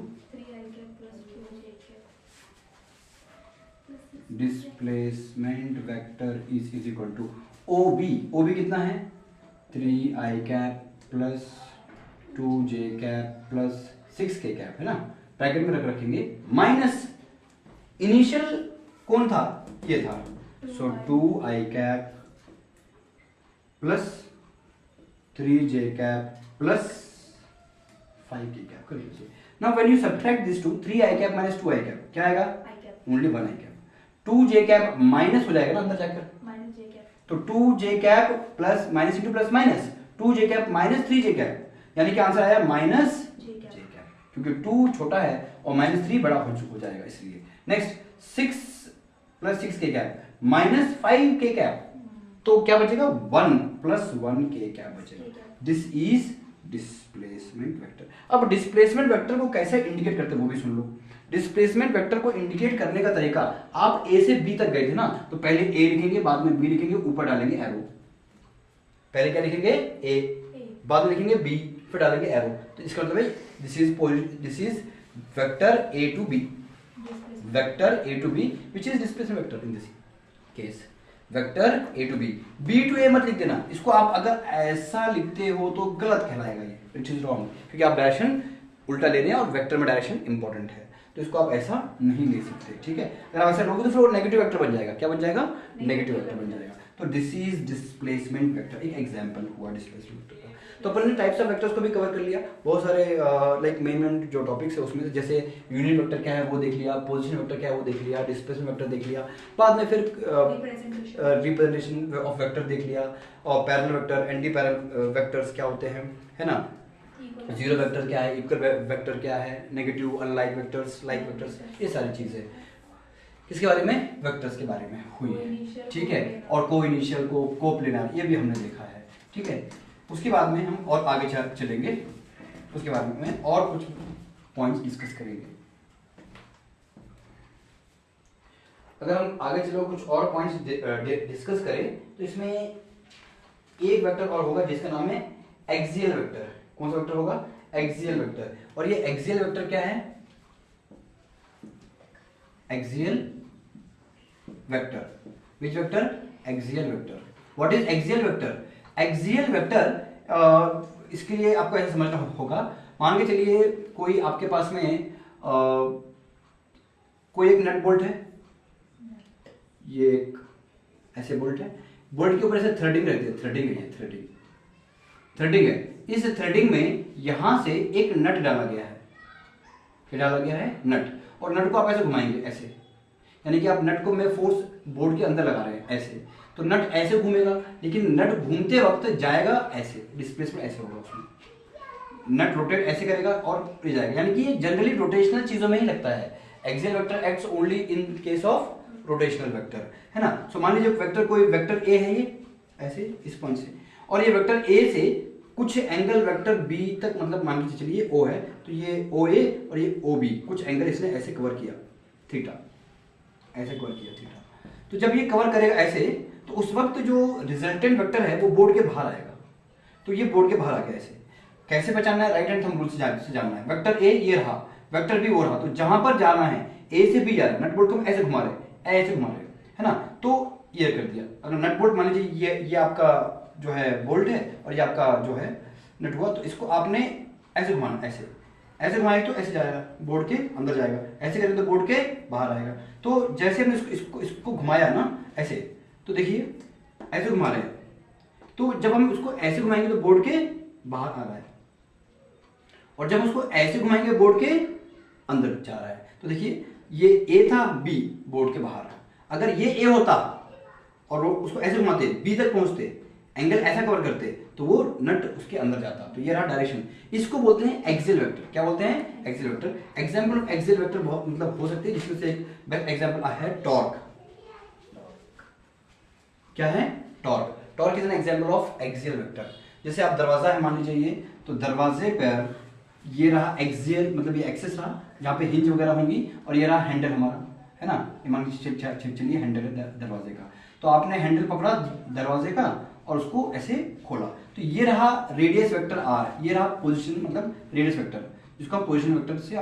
displacement vector is equal to OB कितना है 3i cap plus 2j cap plus 6k cap है ना, ब्रैकेट में रखेंगे, माइनस इनिशियल कौन था, ये था, सो 2i cap plus 3j cap plus 5k cap कर लीजिए। Now when you subtract this to 3i cap minus 2i cap क्या आएगा, only 1i cap, 2j cap minus हो जाएगा ना अंदर जाकर, तो 2j cap plus minus into plus minus 2j cap minus 3j cap, यानी कि आंसर आया माइनस j कैप, क्योंकि 2 छोटा है और माइनस 3 बड़ा हो जाएगा इसलिए। Next 6 plus 6k cap minus 5k cap, तो क्या बचेगा 1 प्लस 1k कैप बचेगा। This is displacement vector. अब डिस्प्लेसमेंट वेक्टर को कैसे इंडिकेट करते हैं वो भी सुन लो। डिस्प्लेसमेंट वेक्टर को इंडिकेट करने का तरीका, आप A से B तक गए थे ना, तो पहले A लिखेंगे, बाद में B लिखेंगे, ऊपर डालेंगे एरो। पहले क्या लिखेंगे A, बाद में लिखेंगे B, फिर डालेंगे एरो, तो इसका मतलब है this is vector A to B, vector A to B which is displacement vector in this case, vector A to B। B to A मत लिख देना, इसको आप अगर ऐसा लिखते हो तो गलत कहलाएगा ये, इट इज रॉन्ग, क्योंकि आप डायरेक्शन उल्टा ले रहे हैं और वेक्टर में डायरेक्शन इंपॉर्टेंट है, तो इसको आप ऐसा नहीं ले सकते, ठीक है। अगर आप ऐसा लोगे तो फिर वो नेगेटिव वेक्टर बन जाएगा, क्या बन जाएगा, नेगेटिव वेक्टर बन जाएगा। तो दिस इज डिस्प्लेसमेंट वेक्टर, एक एग्जांपल हुआ डिस्प्लेसमेंट वेक्टर का। तो अपन ने टाइप्स ऑफ वेक्टर्स को भी कवर कर लिया, बहुत सारे लाइक मेन जो टॉपिक्स है उसमें, जैसे यूनिट वेक्टर क्या है वो देख लिया, पोजीशन वेक्टर क्या है वो देख लिया, डिस्प्लेसमेंट वेक्टर देख लिया, बाद में फिर रिप्रेजेंटेशन ऑफ वेक्टर देख लिया, और parallel vector, anti parallel vectors क्या होते हैं, है ना, जीरो वेक्टर क्या है, इक्वल वेक्टर क्या है, negative, unlike vectors, like vectors, ये सारी चीजें किसके बारे में, वेक्टर्स के बारे में हुई है, ठीक है। और को इनिशियल, को कोप्लेनर, ये भी हमने देखा है, ठीक है। उसके बाद में हम और आगे चलेंगे, उसके बाद में और कुछ पॉइंट्स डिस्कस करेंगे। अगर हम आगे चलो कुछ और पॉइंट्स डिस्कस करें, तो इसमें एक वेक्टर और होगा जिसका नाम है एक्सियल वेक्टर। कौन सा वेक्टर होगा, एक्सियल वेक्टर। और ये एक्सियल वेक्टर क्या है, axial vector, which vector, axial vector. What is axial vector, axial vector इसके लिए आपको ऐसा समझना होगा, मान के चलिए कोई आपके पास में कोई एक नट बोल्ट है, ये एक ऐसे बोल्ट है, बोल्ट के ऊपर ऐसे थ्रेडिंग रहती है, थ्रेडिंग है, ये थ्रेडिंग है। इस थ्रेडिंग में यहां से एक नट डाला गया है, क्या डाला गया है, नट, और नट को आप ऐसे घुमाएंगे ऐसे, यानी कि आप नट को में फोर्स बोर्ड के अंदर लगा रहे हैं ऐसे, तो नट ऐसे घूमेगा, लेकिन नट घूमते वक्त जाएगा ऐसे, डिस्प्लेसमेंट ऐसे होगा उसमें, नट रोटेट ऐसे करेगा और ये जाएगा, यानी कि ये जनरली रोटेशनल चीजों में ही लगता है। Axial vector acts only in case of rotational vector, है ना। सो मान लीजिए वेक्टर, कोई वेक्टर ए है ये ऐसे इस पॉइंट से, और ये वेक्टर ए से कुछ एंगल वेक्टर बी तक, मतलब मान लीजिए चलिए ओ है, तो ये ओ ए और ये ओ बी, कुछ एंगल इसने ऐसे कवर किया, थीटा, ऐसे कवर किया थीटा। तो जब ये कवर करेगा ऐसे, तो उस वक्त जो रिजल्टेंट वेक्टर है वो बोर्ड के बाहर आएगा, तो ये बोर्ड के बाहर आ गया ऐसे। कैसे पहचानना है, राइट हैंड थंब रूल से जानना है। वेक्टर ए ये रहा, वेक्टर बी वो रहा, तो जहां पर जाना है ए से बी जा रहा है, नट बोल्ट को हम ऐसे घुमा रहे, ऐसे घुमा रहे, है ना, तो ये कर दिया। अगर नट बोल्ट मान लीजिए ये आपका जो है बोल्ट है और ये आपका जो है नट हुआ, तो इसको आपने ऐसे घुमाना, ऐसे ऐसे घुमाएंगे तो ऐसे जाएगा, बोर्ड के अंदर जाएगा, ऐसे करेंगे तो बोर्ड के बाहर आएगा। तो जैसे हमने इसको घुमाया ना ऐसे, तो देखिए ऐसे घुमा रहे हैं, तो जब हम उसको ऐसे घुमाएंगे तो बोर्ड के बाहर आ रहा है, और जब उसको ऐसे घुमाएंगे बोर्ड के अंदर जा रहा है। तो देखिए ये ए था, बी बोर्ड के बाहर, अगर ये ए होता और उसको ऐसे घुमाते बी तक पहुंचते, एंगल ऐसा कवर करते तो वो नट उसके अंदर जाता। तो ये रहा डायरेक्शन। इसको बोलते हैं एक्सियल वेक्टर। क्या बोलते हैं? Axial vector. Example of axial vector बहुत मतलब हो सकते हैं, जिसमें से एक बेस्ट एग्जांपल है टॉर्क। क्या है? Torque. Torque is an example of axial vector. जैसे आप दरवाजा है मान लीजिए, ये तो दरवाजे पर ये रहा एक्सियल, मतलब ये एक्सिस रहा जहाँ पे हिंज वगैरह होंगी, और ये रहा हैंडल हमारा, है ना। ये मान लीजिए चलिए हैंडल है दरवाजे का, तो आपने हैंडल पकड़ा दरवाजे का और उसको ऐसे खोला, तो ये रहा रेडियस वेक्टर आर, ये रहा पोजीशन मतलब रेडियस वेक्टर, जिसको हम पोजीशन वेक्टर से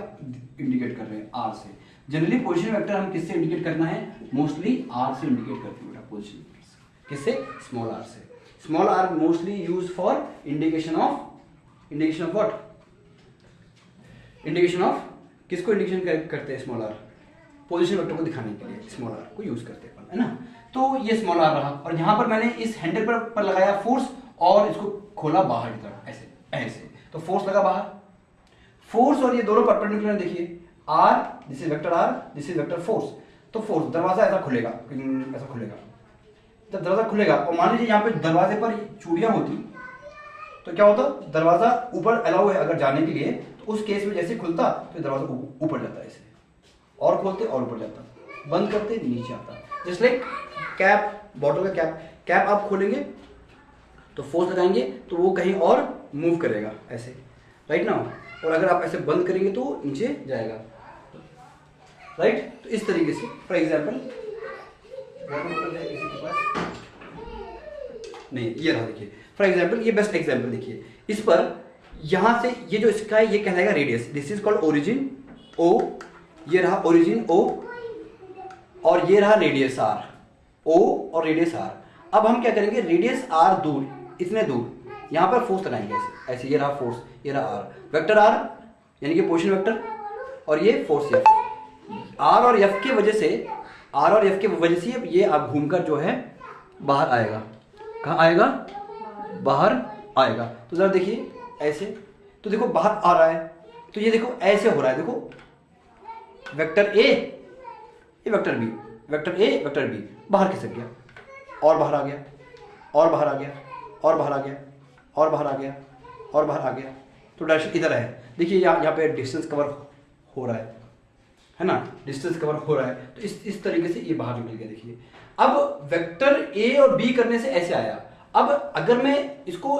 इंडिकेट कर रहे हैं आर से। जनरली पोजीशन वेक्टर हम किससे इंडिकेट करना है? मोस्टली आर से इंडिकेट करते हैं बेटा पोजीशन वेक्टर। किससे? स्मॉल आर से। Small R mostly use for indication of what? Indication of किसको इंडिकेशन करते हैं? Small are. पोजीशन वेक्टर को दिखाने के लिए स्मॉल आर को यूज करते हैं, है ना। तो ये स्मॉल आर रहा, और यहां पर मैंने इस हैंडल पर लगाया फोर्स और इसको खोला बाहर की तरफ, ऐसे ऐसे, तो फोर्स लगा बाहर। फोर्स और ये दोनों परपेंडिकुलर देखिए, R this is vector R, this is vector force. तो फोर्स, दरवाजा ऐसा खुलेगा, ऐसा खुलेगा, जब दरवाजा खुलेगा और मान लीजिए यहाँ पे दरवाजे पर चूड़ियां होती तो क्या होता? दरवाजा ऊपर अलाउ है अगर जाने के लिए, तो उस केस में जैसे खुलता तो दरवाजा ऊपर जाता है ऐसे, और खोलते और ऊपर जाता, बंद करते नीचे आता। जस्ट लाइक कैप, बॉटल का कैप आप खोलेंगे तो फोर्स लगाएंगे तो वो कहीं और मूव करेगा ऐसे, राइट ना। और अगर आप ऐसे बंद करेंगे तो नीचे जाएगा, राइट। तो इस तरीके से फॉर एग्जाम्पल किसी के पास नहीं, ये रहा देखिए फॉर एग्जाम्पल, ये बेस्ट एग्जाम्पल देखिए। इस पर यहां से ये जो इसका है ये कहलाएगा radius, this is called origin O, ये रहा ओरिजिन ओ और ये रहा रेडियस आर, ओ और रेडियस आर। अब हम क्या करेंगे? रेडियस आर दूर, इतने दूर यहां पर फोर्स लगाएंगे ऐसे ऐसे, ये रहा फोर्स, ये रहा आर, वेक्टर आर यानी कि पोजीशन वेक्टर, और ये फोर्स एफ। आर और एफ की वजह से, आर और एफ की वजह से ये आप घूमकर जो है बाहर आएगा। कहाँ आएगा? बाहर आएगा। तो जरा देखिए ऐसे, तो देखो बाहर आ रहा है, तो ये देखो ऐसे हो रहा है, देखो वेक्टर ए, ये vector B, vector A vector B बाहर खिसक गया, और बाहर आ गया, और बाहर आ गया, और बाहर आ गया, और बाहर आ गया, और बाहर आ गया। तो डायरेक्शन इधर है, देखिए यहाँ पे डिस्टेंस कवर हो रहा है ना, डिस्टेंस कवर हो रहा है। तो इस तरीके से ये बाहर निकल गया। देखिए अब वेक्टर ए और बी करने से ऐसे आया। अब अगर मैं इसको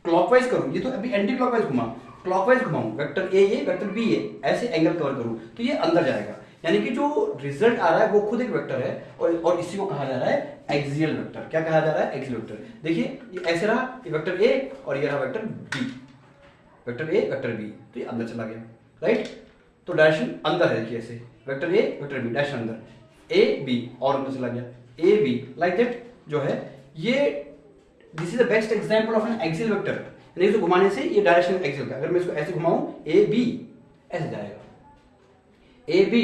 क्लॉकवाइज करूं, ये तो अभी एंटी क्लॉकवाइज घुमा, क्लॉकवाइज घुमाऊं, वेक्टर ए ये वेक्टर बी ये ऐसे एंगल कवर करूं, तो ये अंदर जाएगा। यानी कि जो रिजल्ट आ रहा है वो खुद एक वेक्टर है, और इसी को कहा जा रहा है एक्सियल वेक्टर। क्या कहा जा रहा है? Axial vector. देखिए ये ऐसे रहा, ये वेक्टर ए और ये रहा vector B, vector A vector B, तो ये अंदर चला गया, राइट। तो डायरेक्शन अंदर है, देखिए ऐसे vector A vector B, direction अंदर, ए बी और अंदर चला गया, ए बी लाइक दैट जो है ये। This is the best example of N axial vector. यानी इसको घुमाने से ये डायरेक्शन एक्सियल का, अगर मैं इसको ऐसे घुमाऊं ए बी ऐसे जाएगा, ए बी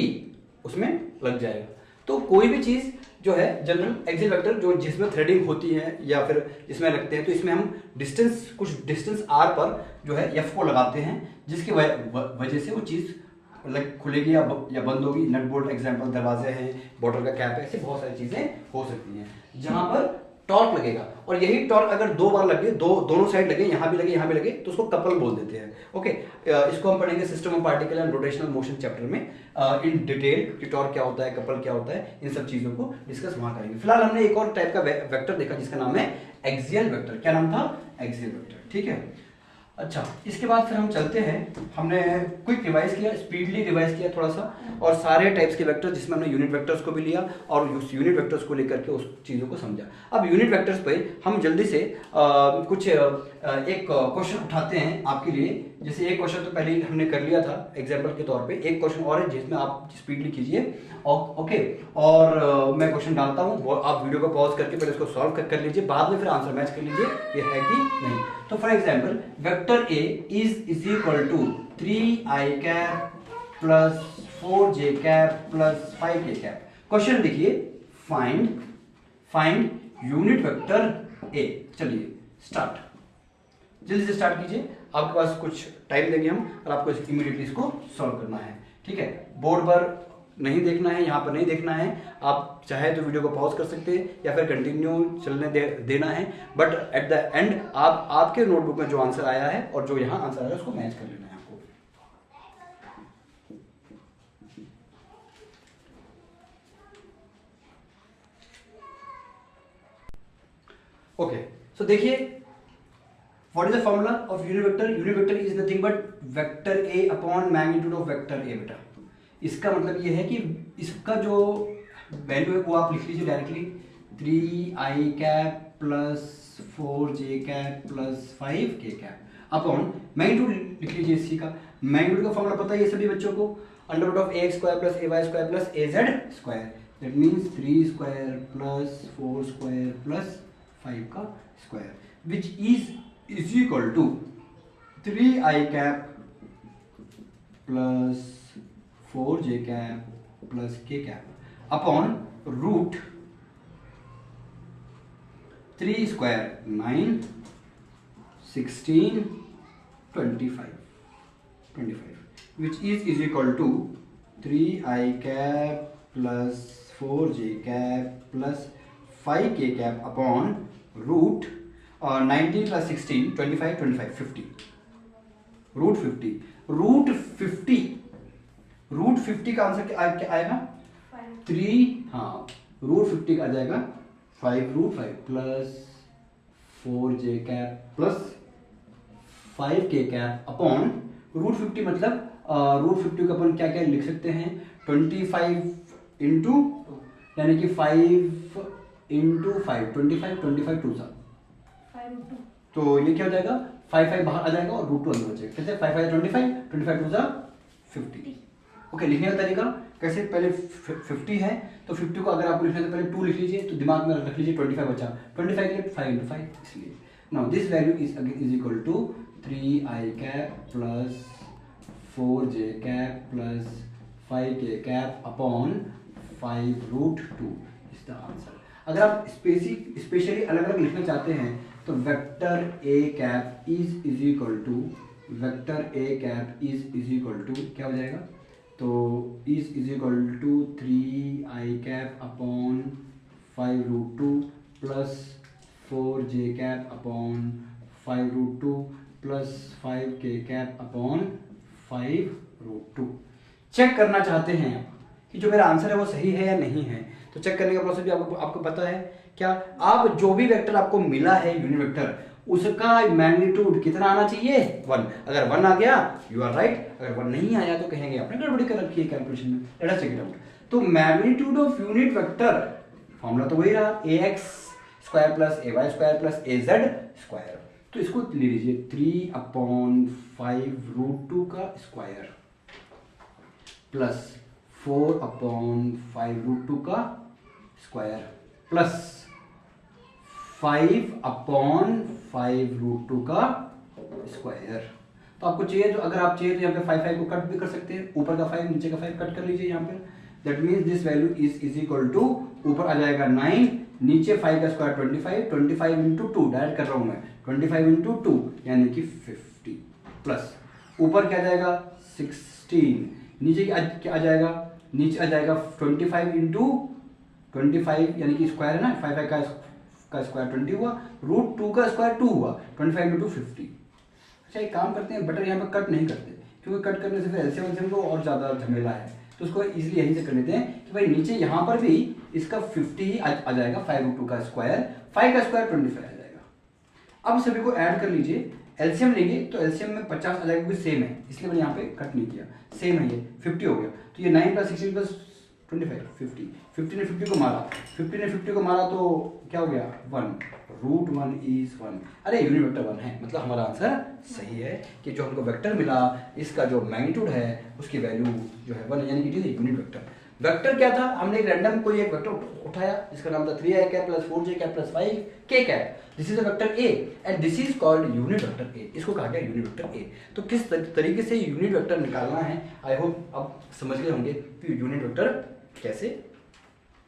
उसमें लग जाएगा। तो कोई भी चीज जो है जनरल एक्सियल वेक्टर जो जिसमें थ्रेडिंग होती है या फिर जिसमें लगते हैं, तो इसमें हम डिस्टेंस, कुछ डिस्टेंस आर पर जो है एफ को लगाते हैं, जिसकी वजह से वो चीज लाइक खुलेगी या बंद होगी। नट बोल्ट एग्जांपल, दरवाजे हैं, बॉटल का कैप है, ऐसी बहुत सारी चीजें हो सकती हैं जहां पर टॉर्क लगेगा। और यही टॉर्क अगर दो बार लगे, दोनों साइड लगे, यहां भी लगे यहां भी लगे, तो उसको कपल बोल देते हैं। ओके, इसको हम पढ़ेंगे system of particle and rotational motion chapter में इन डिटेल, कि टॉर्क क्या होता है, कपल क्या होता है, इन सब चीजों को डिस्कस वहां करेंगे। फिलहाल हमने एक और टाइप का वेक्टर देखा जिसका नाम है एक्सियल वेक्टर। क्या नाम था? एक्सियल वेक्टर, ठीक है। अच्छा, इसके बाद फिर हम चलते हैं, हमने क्विक रिवाइज किया, स्पीडली रिवाइज किया थोड़ा सा, और सारे टाइप्स के वेक्टर जिसमें हमने यूनिट वेक्टर्स को भी लिया और उस यूनिट वेक्टर्स को लेकर के उस चीज़ों को समझा। अब यूनिट वेक्टर्स पे हम जल्दी से कुछ एक क्वेश्चन उठाते हैं आपके लिए। जैसे एक क्वेश्चन तो पहले ही हमने कर लिया था एग्जाम्पल के तौर पे, एक क्वेश्चन और है जिसमें आप स्पीडली कीजिए, ओके। और मैं क्वेश्चन डालता हूँ, आप वीडियो को पॉज करके पहले इसको सॉल्व कर लीजिए, बाद में फिर आंसर मैच कर लीजिए ये है कि नहीं। तो for example vector A is equal to 3i cap plus 4j cap plus 5k cap. Question देखिए, फाइंड यूनिट वेक्टर ए। चलिए स्टार्ट, जल्दी से स्टार्ट कीजिए, आपके पास कुछ टाइम देंगे हम और आपको इमीडिएटली इसको सॉल्व करना है, ठीक है। बोर्ड पर नहीं देखना है, यहाँ पर नहीं देखना है, आप चाहे तो वीडियो को पॉज कर सकते हैं या फिर कंटिन्यू चलने देना है, बट एट द एंड आप आपके नोटबुक में जो आंसर आया है और जो यहाँ आंसर आया है उसको मैच कर लेना है आपको। ओके, सो देखिए, what is the formula of unit vector? Unit vector is nothing but vector A upon magnitude of vector ए बेटा। इसका मतलब ये है कि इसका जो वैल्यू है वो आप लिख लीजिए directly, 3i cap plus 4j cap plus 5k cap upon magnitude लिख लीजिए इसी का। मैग्नीट्यूड का फॉर्मूला पता है ये सभी बच्चों को, under root of ax square plus ay square plus az square, that means 3 square plus 4 square plus 5 का square, which is equal to 3i cap plus 4j cap plus k cap upon root 3 square 9 16 25 which is equal to 3i cap plus 4j cap plus 5k cap upon root 19 plus 16 25 50 root 50 का answer क्या आएगा 3, हाँ root 50 का आ जाएगा 5 root 5 plus 4j cap plus 5k cap upon root 50, मतलब root 50 का अपन क्या क्या लिख सकते हैं 25 इंटू, यानी कि 5 इंटू 5 25 टू सा, तो ये क्या हो जाएगा 5 बाहर आ जाएगा और रूट 2 अंदर बचेगा। कैसे 5 25 टू सा 50। ओके, लिखने का तरीका कैसे, पहले 50 है तो 50 को अगर आपको लिखना है तो पहले 2 लिख लीजिए, तो दिमाग में रख लीजिए 25 बचा, 25 के लिए 5 इंटू 5, इसलिए now this value is equal to 3i cap plus 4j cap plus 5k cap upon 5 root 2 is the answer. अगर आप स्पेशली अलग अलग लिखना चाहते हैं तो vector a cap is equal to क्या हो जाएगा, तो is equal to 3i cap upon 5 root 2 plus 4j cap upon 5 root 2 plus 5k cap upon 5 root 2। Check करना चाहते हैं कि जो मेरा आंसर है वो सही है या नहीं है, तो चेक करने का प्रोसेस भी आपको पता है क्या। आप जो भी वेक्टर आपको मिला है यूनिट वेक्टर, उसका मैग्नीट्यूड कितना आना चाहिए 1। अगर 1 आ गया यू आर राइट, अगर 1 नहीं आया तो कहेंगे आपने गड़बड़ी कर रखी है कैलकुलेशन में। Let us check it out. तो magnitude of unit vector formula तो वही रहा, ax square plus ay square plus az square, तो इसको ले लीजिए 3/5 रूट 2 का स्क्वायर प्लस 4/5 रूट 2 का स्क्वायर प्लस 5/5 रूट 2 का स्क्वायर। तो आपको चाहिए तो अगर आप चाहिए तो यहाँ पे 5 को कट भी कर सकते हैं, ऊपर का 5 नीचे का 5 कट कर लीजिए यहाँ पे। That means this value is equal to, ऊपर आ जाएगा 9, नीचे 5 का स्क्वायर 25 इंटू 2 डायरेक्ट कर रहा हूं मैं, 25 इंटू 2 यानी कि 50 प्लस ऊपर क्या आ जाएगा 16, नीचे क्या आ जाएगा, नीचे आ जाएगा 25 इंटू 25 यानी कि स्क्वायर है ना, 5 का स्क्वायर 20 हुआ, रूट 2 का स्क्वायर 2 हुआ, 25 इंटू 50। अच्छा एक काम करते हैं, बटर यहाँ पर कट नहीं करते क्योंकि कट करने से फिर एलसीएम को और ज़्यादा झमेला है, तो उसको इजीली यहीं से कर लेते हैं कि भाई नीचे यहाँ पर भी इसका 50 ही आ जाएगा, 5 रूट 2 का स्क्वायर, 5 का स्क्वायर 25 आ जाएगा। अब सभी को ऐड कर लीजिए, एलसीएम लेंगे तो एलसीएम में 50 आ जाएगा क्योंकि सेम है, इसलिए मैंने यहाँ पे कट नहीं किया, सेम है ये 50 हो गया। तो ये 9 प्लस 16 प्लस 25 50 ने 50 को मारा तो क्या हो गया 1, रूट 1 इज 1। अरे यूनिट वेक्टर 1 है, मतलब हमारा आंसर सही है कि जो हमको वेक्टर मिला इसका जो मैग्नीट्यूड है उसकी वैल्यू जो है 1 यानी कि it is unit vector. Vector क्या था, हमने एक रैंडम कोई एक वेक्टर उठाया जिसका नाम था 3i cap plus 4j cap plus 5k cap, this is a vector a and this is called unit vector a, इसको कहा गया यूनिट वेक्टर a। तो किस तरीके से यूनिट वेक्टर निकालना है, आई होप आप समझ गए होंगे कि यूनिट वेक्टर कैसे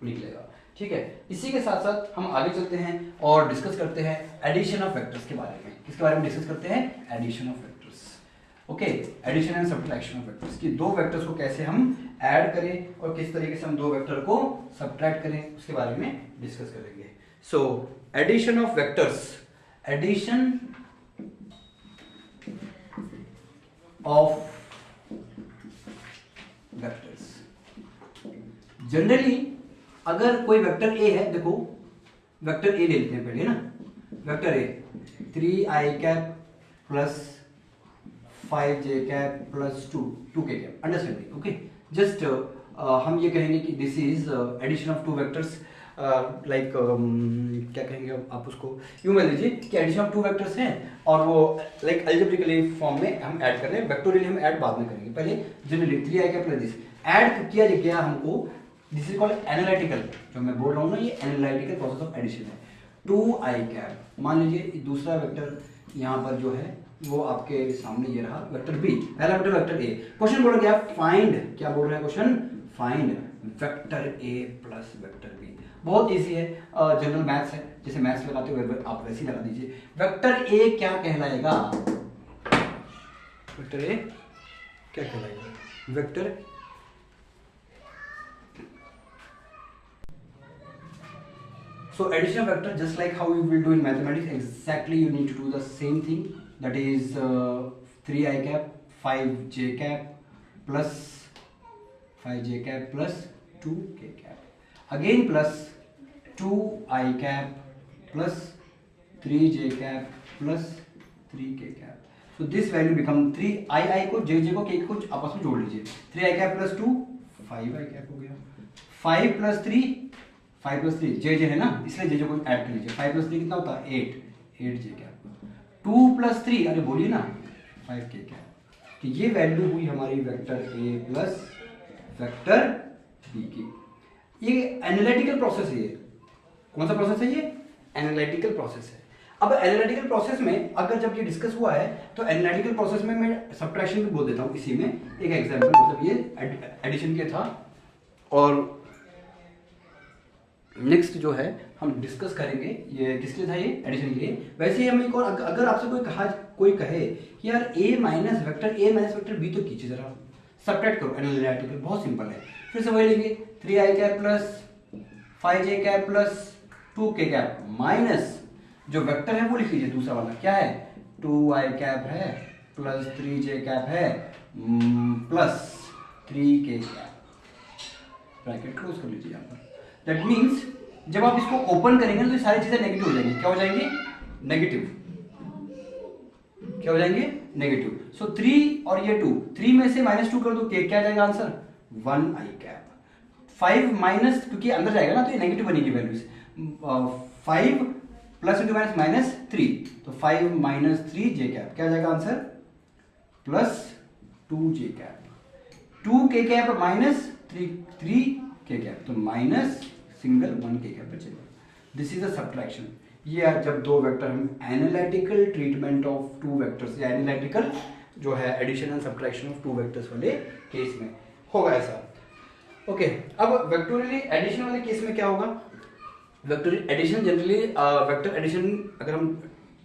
निकलेगा। ठीक है, इसी के साथ साथ हम आगे चलते हैं और डिस्कस करते हैं एडिशन ऑफ वेक्टर्स के बारे में। किसके बारे में डिस्कस करते हैं, addition of vectors. Okay, addition and subtraction of vectors की, दो वेक्टर्स को कैसे हम ऐड करें और किस तरीके से हम दो वेक्टर को सब्ट्रैक्ट करें उसके बारे में डिस्कस करेंगे। So addition of vectors, addition of vectors. Generally अगर कोई वेक्टर ए है, देखो वेक्टर ए ले लेते हैं पहले ना, vector A 3i cap plus 5j cap plus 2k cap, understanding, okay. Just हम ये कहेंगे कि this is addition of two vectors, like क्या कहेंगे आप उसको, यूं मान लीजिए कि एडिशन ऑफ टू वेक्टर्स हैं और वो लाइक अलजेब्रिकली फॉर्म में हम ऐड कर रहे हैं, वेक्टोरियली हम ऐड बाद में करेंगे, पहले generally 3i cap plus this add किया गया हमको, दिस इज कॉल्ड एनालिटिकल, जो मैं बोल रहा हूँ ना ये एनालिटिकल प्रोसेस ऑफ एडिशन है। 2i कैप, मान लीजिए दूसरा वेक्टर यहाँ पर जो है वो आपके सामने ये रहा वेक्टर बी, पहला वेक्टर वेक्टर ए। क्वेश्चन बोल गया फाइंड, क्या बोल रहा है question, find vector A plus vector B. बहुत इजी है, जनरल मैथ्स है, जैसे मैथ्स लगाते हुए आप वैसे ही लगा दीजिए। वेक्टर ए क्या कहलाएगा, वेक्टर ए क्या कहलाएगा, vector so addition of vector, just like how you will do in mathematics, exactly you need to do the same thing, that is 3i cap 5j cap plus 5j cap plus 2k cap, again plus 2i cap plus 3j cap plus 3k cap, so this value become 3i को j को k को आपस में जोड़ लीजिए, 3i cap plus 2 5i cap हो गया, 5 plus 3 5 plus 3 जे है ना, इसलिए जे को ऐड कर लीजिए, 5 plus 3 कितना होता है 8 जे कैप, 2 plus 3 अरे बोलिए ना 5 के कैप। तो ये वैल्यू हुई हमारी vector A plus vector B की। ये एनालिटिकल प्रोसेस है, ये कौन सा प्रोसेस है, ये एनालिटिकल प्रोसेस है। अब एनालिटिकल प्रोसेस में अगर जब ये डिस्कस हुआ है तो एनालिटिकल प्रोसेस में मैं सब्ट्रैक्शन भी बोल देता हूँ, इसी में एक एग्जाम्पल, मतलब ये एडिशन के था और नेक्स्ट जो है हम डिस्कस करेंगे ये किसके लिए था, ये एडिशन के लिए। वैसे ही हम एक और अगर आपसे कोई कहे कि यार a माइनस वेक्टर b तो कीजिए जरा, सब्ट्रैक्ट करो, एनालिटिकल बहुत सिंपल है। फिर से वही लेंगे 3i cap plus 5j cap plus 2k cap minus जो वेक्टर है वो लिख लीजिए, दूसरा वाला क्या है 2i कैप है प्लस 3j कैप है plus 3k cap, bracket close कर लीजिए यहाँ पर। दैट मीन्स जब आप इसको ओपन करेंगे ना तो सारी चीजें नेगेटिव हो जाएंगी, क्या हो जाएंगे नेगेटिव, क्या हो जाएंगे नेगेटिव। सो 3 और ये 2, 3 में से -2 कर दो, क्या जाएगा आंसर 1i कैप। 5 माइनस, क्योंकि अंदर जाएगा ना तो ये नेगेटिव बनेगी वैल्यूज, 5 प्लस इंटू माइनस -3, तो 5 माइनस 3j कैप, क्या जाएगा answer plus 2j cap, 2k cap minus 3k cap, तो माइनस सिंगल 1k कैप बचेगा। This is a subtraction. ये जब दो वेक्टर हम analytical treatment of two vectors या एनालिटिकल जो है addition and subtraction of two vectors वाले केस में होगा ऐसा। ओके, अब वेक्टोरियली एडिशन वाले केस में क्या होगा, vectorial addition generally vector addition अगर हम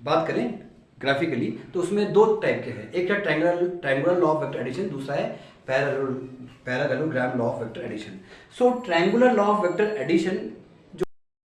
बात करें ग्राफिकली तो उसमें दो टाइप के हैं, एक है triangular law of vector addition, दूसरा है parallelogram law of vector addition. So triangular law of vector addition